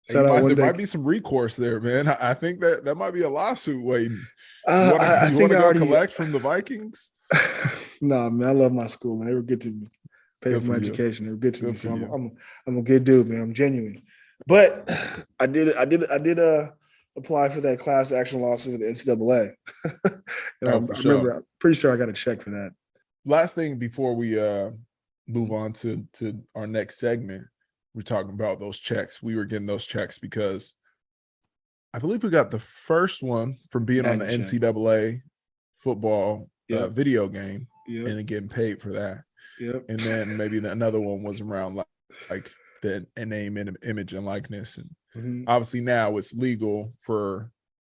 Hey, Shout out one there day. might be some recourse there, man. I think that might be a lawsuit waiting. I You want think to I go already, collect from the Vikings? no, man, I love my school, man. They were good to me. Paid Good for for my you. education. They were good to me. Good for So you. I'm a good dude, man. I'm genuine. But I did apply for that class action lawsuit with the NCAA. And Oh, I for sure. remember, I'm pretty sure I got a check for that. Last thing before we move on to our next segment, we're talking about those checks. We were getting those checks because I believe we got the first one from being on the Madden check. NCAA football Yep. video game Yep. and then getting paid for that. Yep. And then maybe another one was around like the name, image, and likeness. And obviously now it's legal for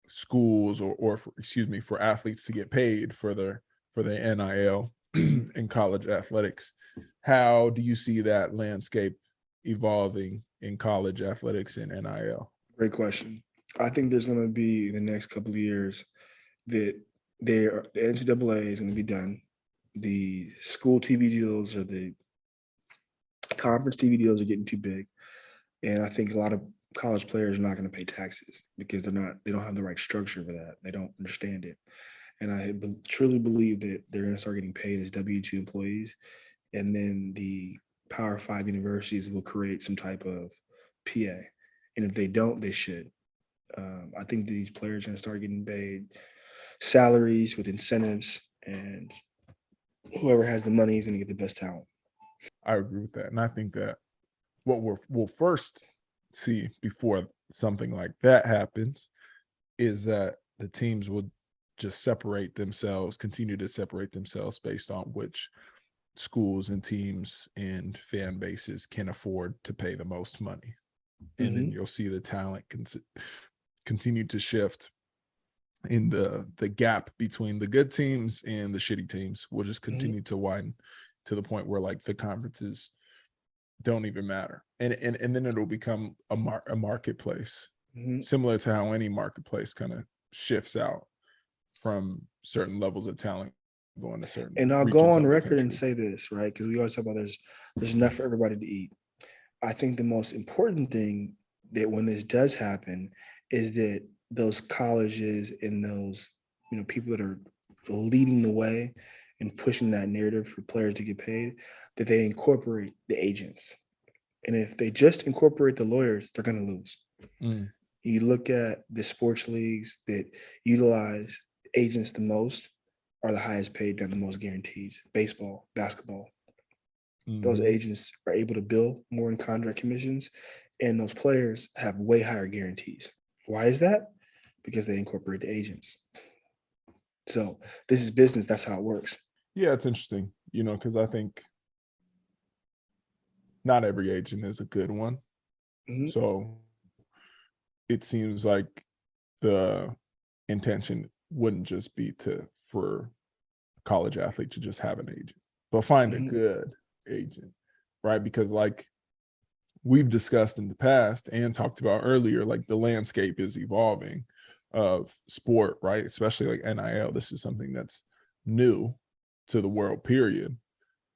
schools or for athletes to get paid for their NIL in college athletics. How do you see that landscape evolving in college athletics and NIL? Great question. I think there's going to be in the next couple of years that the NCAA is going to be done. The school TV deals or the conference TV deals are getting too big, and I think a lot of college players are not going to pay taxes because they don't have the right structure for that. They don't understand it, and I truly believe that they're going to start getting paid as W-2 employees, and then the Power 5 universities will create some type of PA, and if they don't, they should. I think these players are going to start getting paid salaries with incentives, and whoever has the money is going to get the best talent. I agree with that. And I think that what we'll first see before something like that happens is that the teams will just continue to separate themselves based on which schools and teams and fan bases can afford to pay the most money. And then you'll see the talent continue to shift in the gap between the good teams and the shitty teams will just continue to widen to the point where like the conferences don't even matter. And then it'll become a marketplace, similar to how any marketplace kind of shifts out from certain levels of talent going to certain. And I'll go regions on of the record and country. say this, right? Because we always talk about there's enough for everybody to eat. I think the most important thing that when this does happen is that those colleges and those people that are leading the way and pushing that narrative for players to get paid, that they incorporate the agents. And if they just incorporate the lawyers, they're going to lose. You look at the sports leagues that utilize agents the most are the highest paid and the most guarantees. Baseball, basketball. Those agents are able to bill more in contract commissions, and those players have way higher guarantees. Why is that? Because they incorporate the agents. So this is business. That's how it works. Yeah, it's interesting, because I think not every agent is a good one. So it seems like the intention wouldn't just be for a college athlete to just have an agent, but find a good agent, right? Because like we've discussed in the past and talked about earlier, like the landscape is evolving of sport, right? Especially like NIL. This is something that's new to the world, period.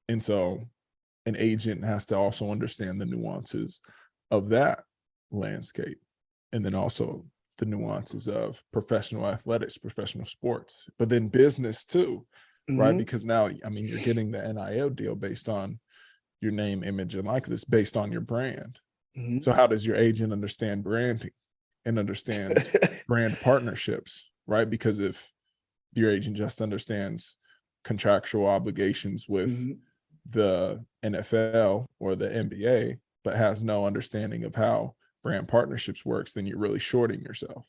And so an agent has to also understand the nuances of that landscape. And then also the nuances of professional athletics, professional sports, but then business too, right? Because now, I mean, you're getting the NIL deal based on your name, image, and likeness, based on your brand. So how does your agent understand branding and understand brand partnerships, right? Because if your agent just understands contractual obligations with the NFL or the NBA, but has no understanding of how brand partnerships works, then you're really shorting yourself.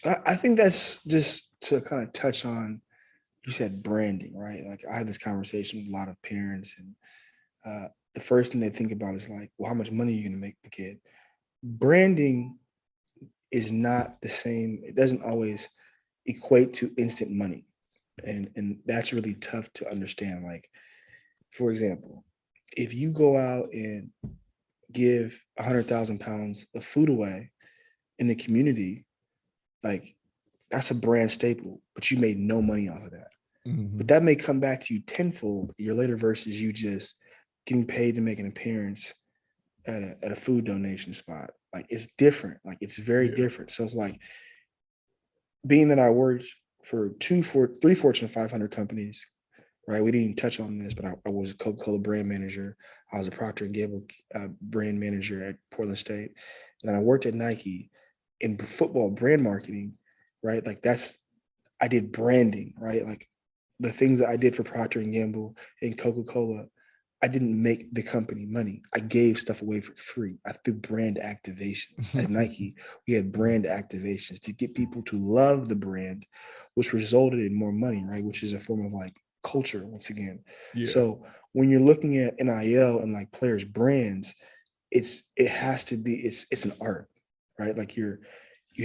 I think that's just to kind of touch on you said branding, right? Like I have this conversation with a lot of parents, and the first thing they think about is like, well, how much money are you going to make the kid? Branding is not the same. It doesn't always equate to instant money. And that's really tough to understand. Like, for example, if you go out and give 100,000 pounds of food away in the community, like that's a brand staple, but you made no money off of that. But that may come back to you tenfold a year later versus you just getting paid to make an appearance at a food donation spot. Like it's different. Like it's very different. So it's like being that I worked for three Fortune 500 companies, right? We didn't even touch on this, but I was a Coca-Cola brand manager. I was a Procter & Gamble brand manager at Portland State. And then I worked at Nike in football brand marketing, right? Like I did branding, right? Like the things that I did for Procter & Gamble and Coca-Cola, I didn't make the company money. I gave stuff away for free. I threw brand activations. At Nike, we had brand activations to get people to love the brand, which resulted in more money, right? Which is a form of like culture once again. Yeah. So when you're looking at NIL and like players' brands, it has to be, it's an art, right? Like you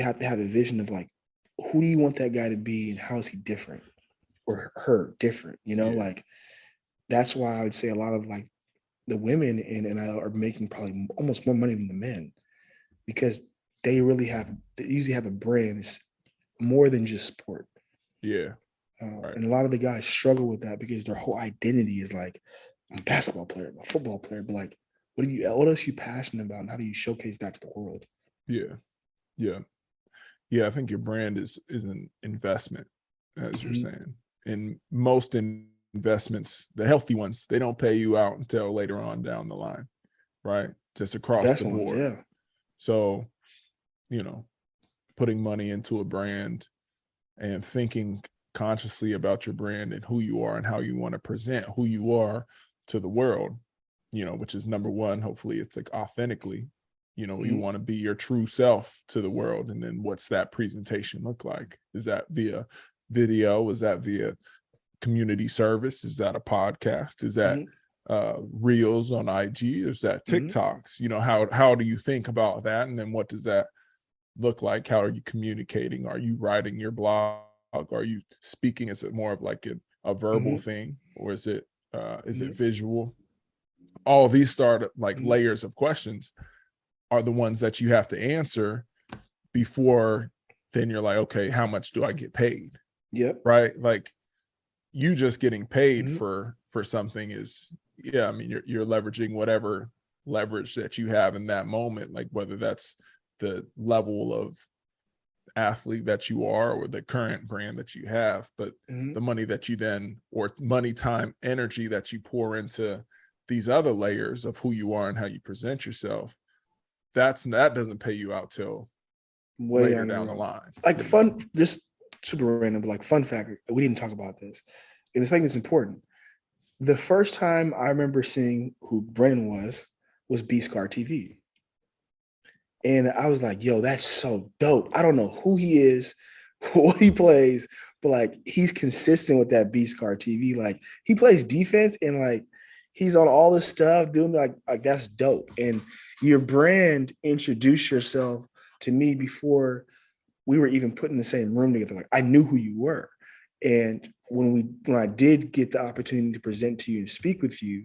have to have a vision of like, who do you want that guy to be and how is he different or her different? Like that's why I would say a lot of like the women in NIL are making probably almost more money than the men because they usually have a brand. It's more than just sport. Yeah. Right. And a lot of the guys struggle with that because their whole identity is like, I'm a basketball player, I'm a football player, but like, what else are you passionate about and how do you showcase that to the world? Yeah. Yeah. Yeah. I think your brand is an investment, as you're saying. And most investments, the healthy ones, they don't pay you out until later on down the line, right? Just across the board. Yeah. So, putting money into a brand and thinking consciously about your brand and who you are and how you want to present who you are to the world, which is number one. Hopefully it's like authentically, you want to be your true self to the world. And then what's that presentation look like? Is that via video? Is that via community service? Is that a podcast? Is that reels on IG? Is that TikToks? How do you think about that? And then what does that look like? How are you communicating? Are you writing your blog? Are you speaking? Is it more of like a verbal thing, or is it visual? All these start like layers of questions are the ones that you have to answer before then you're like, okay, how much do I get paid? Yep. Right. Like you just getting paid for something is, I mean, you're leveraging whatever leverage that you have in that moment, like whether that's the level of athlete that you are or the current brand that you have, but the money that you then, or money, time, energy that you pour into these other layers of who you are and how you present yourself, that doesn't pay you out till way later down the line. Like the fun, just super random, but like fun fact, we didn't talk about this, and it's like it's important. The first time I remember seeing who Brennan was B-Scar TV. And I was like, yo, that's so dope. I don't know who he is, what he plays, but like he's consistent with that B-Scar TV. Like he plays defense and like he's on all this stuff doing like that's dope. And your brand introduced yourself to me before we were even put in the same room together. Like I knew who you were. And when I did get the opportunity to present to you and speak with you,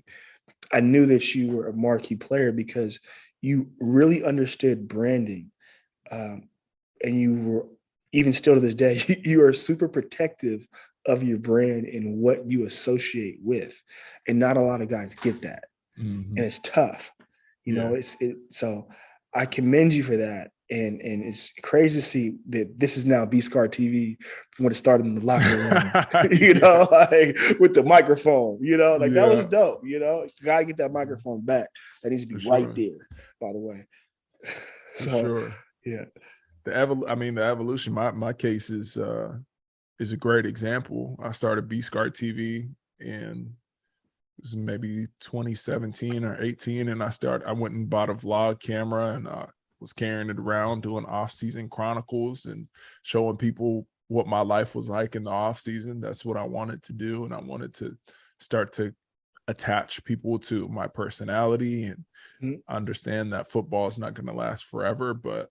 I knew that you were a marquee player because you really understood branding. And you were, even still to this day, you are super protective of your brand and what you associate with. And not a lot of guys get that. And it's tough. So I commend you for that. And it's crazy to see that this is now B-Scar TV from when it started in the locker room, like with the microphone, that was dope, You gotta get that microphone back. That needs to be right there, by the way. Yeah. The evolution, my case is a great example. I started B-Scar TV in it was maybe 2017 or 18, and I went and bought a vlog camera and was carrying it around doing off-season chronicles and showing people what my life was like in the off season. That's what I wanted to do. And I wanted to start to attach people to my personality and understand that football is not going to last forever, but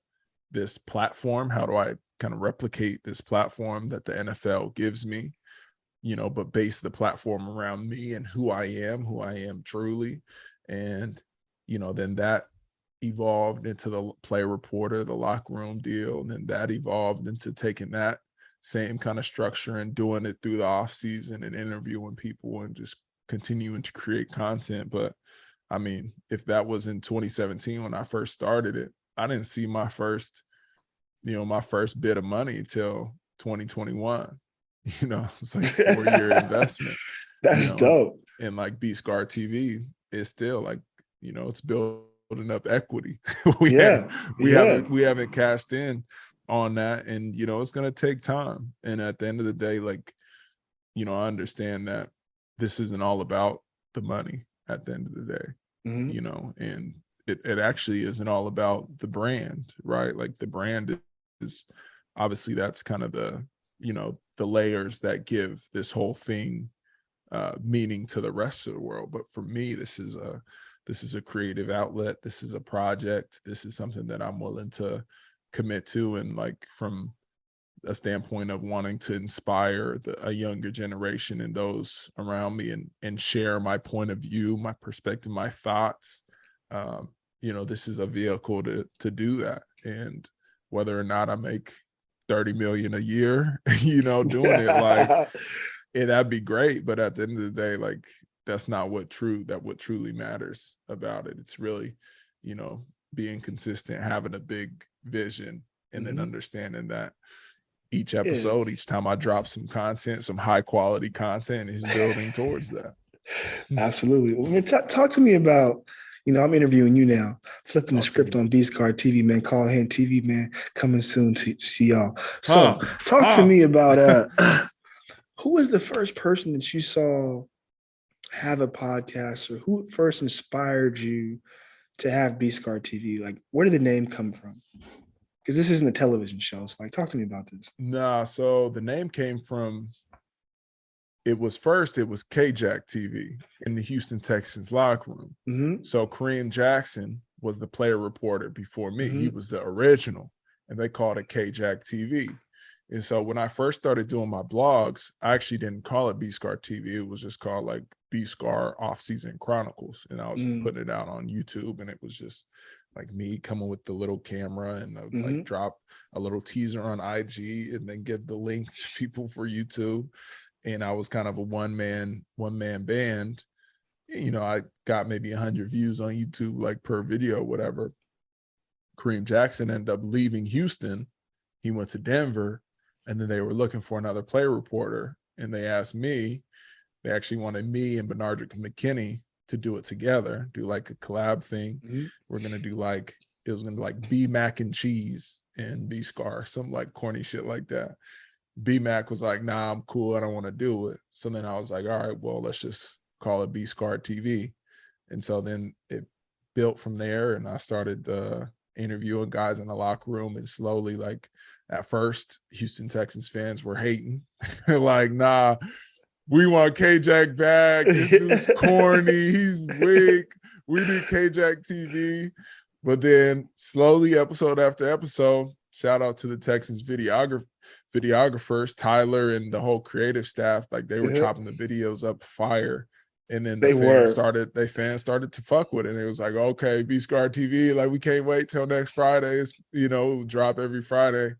this platform, how do I kind of replicate this platform that the NFL gives me, but base the platform around me and who I am truly. And, then that evolved into the player reporter, the locker room deal. And then that evolved into taking that same kind of structure and doing it through the off season and interviewing people and just continuing to create content. But I mean, if that was in 2017 when I first started it, I didn't see my first bit of money until 2021. It's like a 4-year investment. That's dope. And like B-Scar TV is still like, it's building up equity. we haven't cashed in on that, and it's going to take time. And at the end of the day, like, I understand that this isn't all about the money at the end of the day, and it actually isn't all about the brand, right? Like the brand is obviously, that's kind of the layers that give this whole thing meaning to the rest of the world. But for me, this is a creative outlet. This is a project. This is something that I'm willing to commit to. And like from a standpoint of wanting to inspire a younger generation and those around me and share my point of view, my perspective, my thoughts, this is a vehicle to do that. And whether or not I make 30 million a year, doing it, like, that'd be great. But at the end of the day, like, that's not what truly matters about it. It's really, being consistent, having a big vision, and then understanding that each episode, each time I drop some content, some high quality content, is building towards that. Absolutely. Well, talk to me about, I'm interviewing you now, flipping the script on B-Scar TV, man. Call him TV, man. Coming soon to see y'all. So talk to me about who was the first person that you saw have a podcast, or who first inspired you to have B-Scar TV? Like, where did the name come from? Because this isn't a television show. So, like, talk to me about this. Nah, so the name came from, it was K-Jack TV in the Houston Texans locker room. Mm-hmm. So Kareem Jackson was the player reporter before me. He was the original, and they called it K-Jack TV. And so when I first started doing my blogs, I actually didn't call it B-Scar TV. It was just called like B-Scar Off-Season Chronicles. And I was putting it out on YouTube, and it was just like me coming with the little camera and like drop a little teaser on IG and then get the link to people for YouTube. And I was kind of a one-man band. I got maybe 100 views on YouTube, like per video, whatever. Kareem Jackson ended up leaving Houston. He went to Denver, and then they were looking for another player reporter. And they asked me, they actually wanted me and Bernardrick McKinney to do it together, do like a collab thing. We're going to do like, it was going to be like B Mac and Cheese and B-Scar, some like corny shit like that. B-Mac was like, nah, I'm cool. I don't want to do it. So then I was like, all right, well, let's just call it B-Scar TV. And so then it built from there, and I started interviewing guys in the locker room, and slowly, like, at first, Houston Texans fans were hating. Like, nah, we want K-Jack back. This dude's corny. He's weak. We do K-Jack TV. But then slowly, episode after episode, shout out to the Texans videographers, Tyler and the whole creative staff, like they were chopping the videos up fire. And then the fans started to fuck with it. And it was like, okay, B-Scar TV, like we can't wait till next Friday. It's, drop every Friday.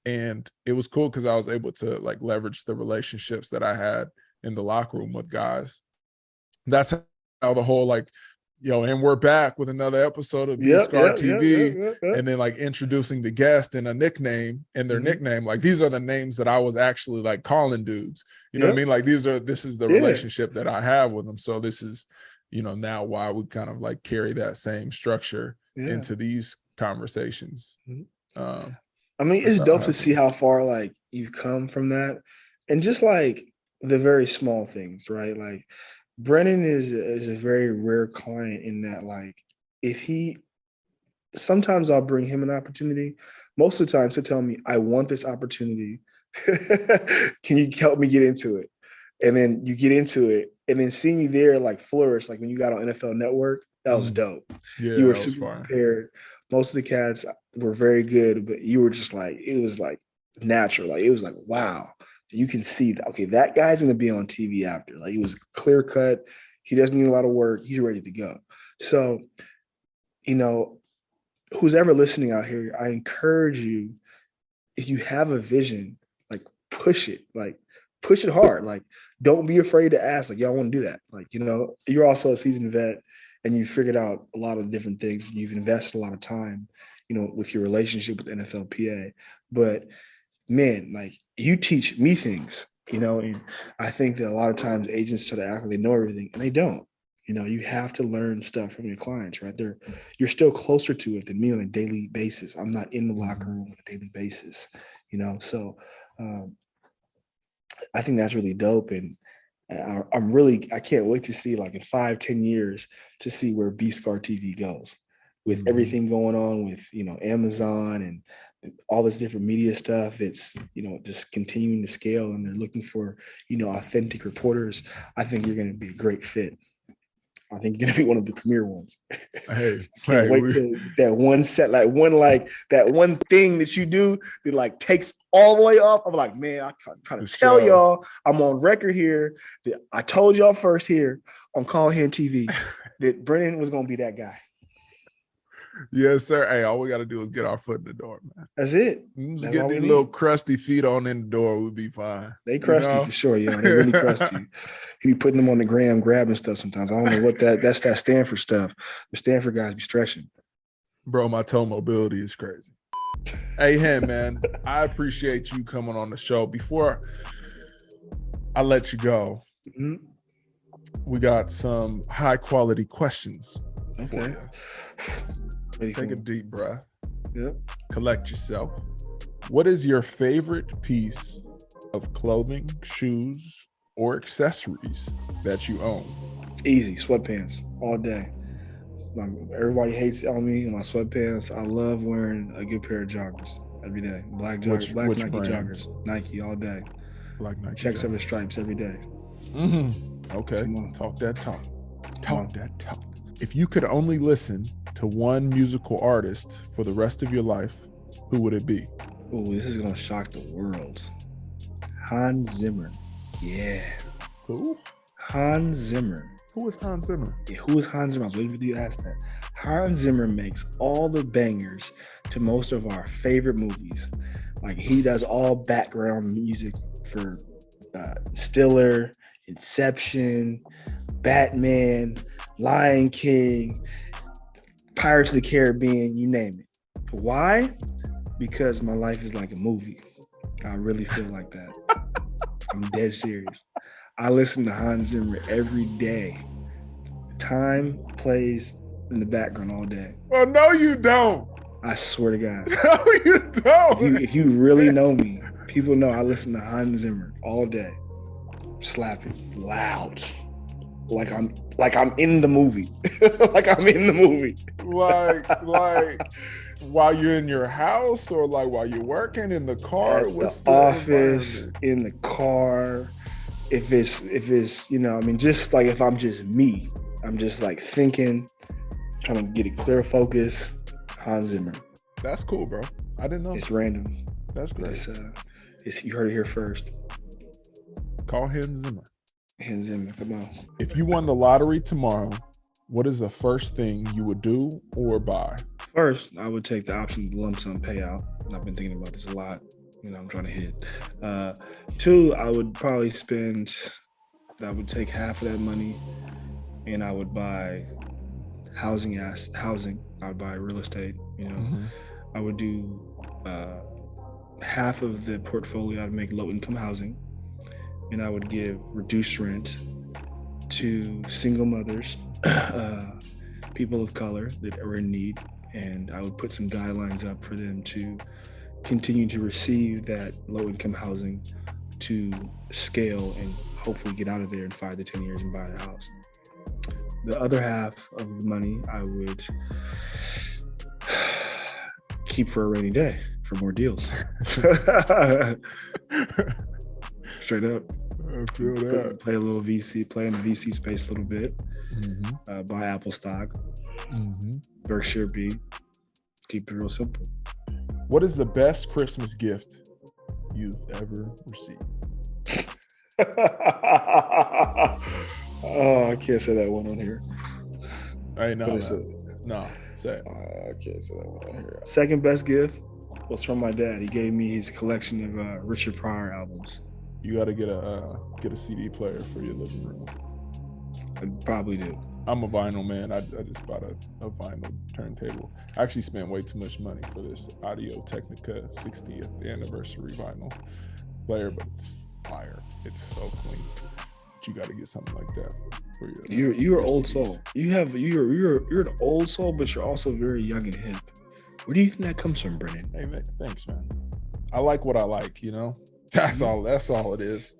And it was cool because I was able to like leverage the relationships that I had in the locker room with guys. That's how the whole like, and we're back with another episode of B-Scar TV. And then like introducing the guest and a nickname and their nickname. Like these are the names that I was actually like calling dudes. You know what I mean? Like this is the relationship that I have with them. So this is, now why we kind of like carry that same structure into these conversations. I mean, it's dope to see how far like you've come from that. And just like the very small things, right? Like Brennan is a very rare client in that, like, sometimes I'll bring him an opportunity. Most of the time he'll tell me, I want this opportunity. Can you help me get into it? And then you get into it, and then seeing you there like flourish, like when you got on NFL Network, that was dope. Yeah, You were that was super fire. prepared. Most of the cats were very good, but you were just like, it was like natural. Like it was like, wow, you can see that. Okay, that guy's gonna be on TV after. Like it was clear cut. He doesn't need a lot of work. He's ready to go. So, you know, who's ever listening out here, I encourage you, if you have a vision, like push it, like push it hard. Like don't be afraid to ask, like, y'all want to do that. Like, you know, you're also a seasoned vet and you figured out a lot of different things. You've invested a lot of time, you know, with your relationship with NFLPA. But man, like you teach me things, you know, and I think that a lot of times agents sort of act like they know everything and they don't. You know, you have to learn stuff from your clients, right? You're still closer to it than me on a daily basis. I'm not in the locker room on a daily basis, you know? So I think that's really dope. And I can't wait to see like in 5-10 years to see where B-Scar TV goes with everything going on with, you know, Amazon and all this different media stuff. It's, you know, just continuing to scale and they're looking for, you know, authentic reporters. I think you're going to be a great fit. I think you're going to be one of the premier ones. Hey, Can't wait till that one set, that one thing that you do that like takes all the way off. I'm like, man, I'm trying to tell y'all, I'm on record here that I told y'all first here on Call Hen TV that Brennan was going to be that guy. Yes, sir. Hey, all we got to do is get our foot in the door, man. That's it. Just get these little crusty feet on in the door. We'll be fine. They crusty for sure, yo. They really crusty. He be putting them on the gram, grabbing stuff sometimes. I don't know what that's that Stanford stuff. The Stanford guys be stretching. Bro, my toe mobility is crazy. Hey, Hen, man, I appreciate you coming on the show. Before I let you go, we got some high quality questions. Okay. Take a deep breath. Yep. Collect yourself. What is your favorite piece of clothing, shoes, or accessories that you own? Easy. Sweatpants all day. Everybody hates on me and my sweatpants. I love wearing a good pair of joggers every day. Black joggers, black Nike brand? Joggers. Nike all day. Black Nike. Check 7 stripes every day. Okay. Talk that talk. Talk that talk. If you could only listen to one musical artist for the rest of your life, who would it be? Oh, this is going to shock the world. Hans Zimmer. Yeah. Who? Hans Zimmer. Who is Hans Zimmer? Yeah, who is Hans Zimmer? I was waiting for you to ask that. Hans Zimmer makes all the bangers to most of our favorite movies. Like he does all background music for Stiller, Inception, Batman, Lion King, Pirates of the Caribbean, you name it. Why? Because my life is like a movie. I really feel like that. I'm dead serious. I listen to Hans Zimmer every day. Time plays in the background all day. Well, no, you don't. I swear to God. No, you don't. If you really know me, people know I listen to Hans Zimmer all day. Slapping loud. Like I'm in the movie. Like I'm in the movie. like while you're in your house or like while you're working in the car? At the office, in the car. If it's, you know, I mean, just like if I'm just me, I'm just like thinking, trying to get a clear focus, Hans Zimmer. That's cool, bro. I didn't know. It's random. That's great. It's you heard it here first. Call Hans Zimmer. Hans Zimmer, come on. If you won the lottery tomorrow, what is the first thing you would do or buy? First, I would take the option lump sum payout. I've been thinking about this a lot. You know, I'm trying to hit. 2, I would probably I would take half of that money and I would buy housing. I would buy real estate, you know. I would do half of the portfolio. I'd make low income housing and I would give reduced rent to single mothers, people of color that are in need. And I would put some guidelines up for them to continue to receive that low-income housing to scale and hopefully get out of there in 5 to 10 years and buy a house. The other half of the money I would keep for a rainy day, for more deals. Straight up. I feel that. Play a little VC, play in the VC space a little bit. Buy Apple stock. Berkshire B. Keep it real simple. What is the best Christmas gift you've ever received? Oh, I can't say that one on here. Hey, no, say it. I can't say that one on here. Second best gift was from my dad. He gave me his collection of Richard Pryor albums. You got to get a CD player for your living room. I probably do. I'm a vinyl man. I just bought a vinyl turntable. I actually spent way too much money for this Audio Technica 60th anniversary vinyl player, but it's fire. It's so clean. But you got to get something like that for your. You're old soul. You're an old soul, but you're also very young and hip. Where do you think that comes from, Brennan? Hey, man, thanks, man. I like what I like. You know, that's all it is.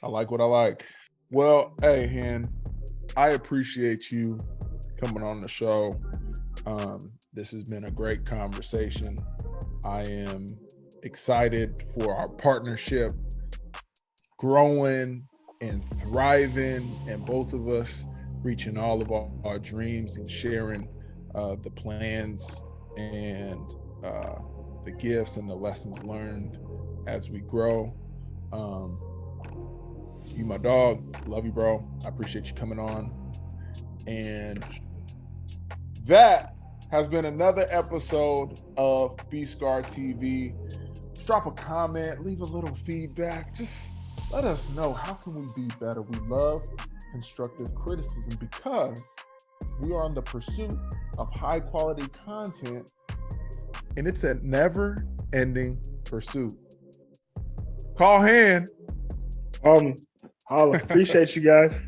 I like what I like. Well, hey, Hen, I appreciate you coming on the show. This has been a great conversation. I am excited for our partnership growing and thriving, and both of us reaching all of our dreams and sharing the plans and the gifts and the lessons learned as we grow. You my dog. Love you, bro. I appreciate you coming on. And that has been another episode of B-Scar TV. Drop a comment, leave a little feedback. Just let us know, how can we be better? We love constructive criticism because we are in the pursuit of high quality content, and it's a never ending pursuit. Call Hen. Holla. Appreciate you guys.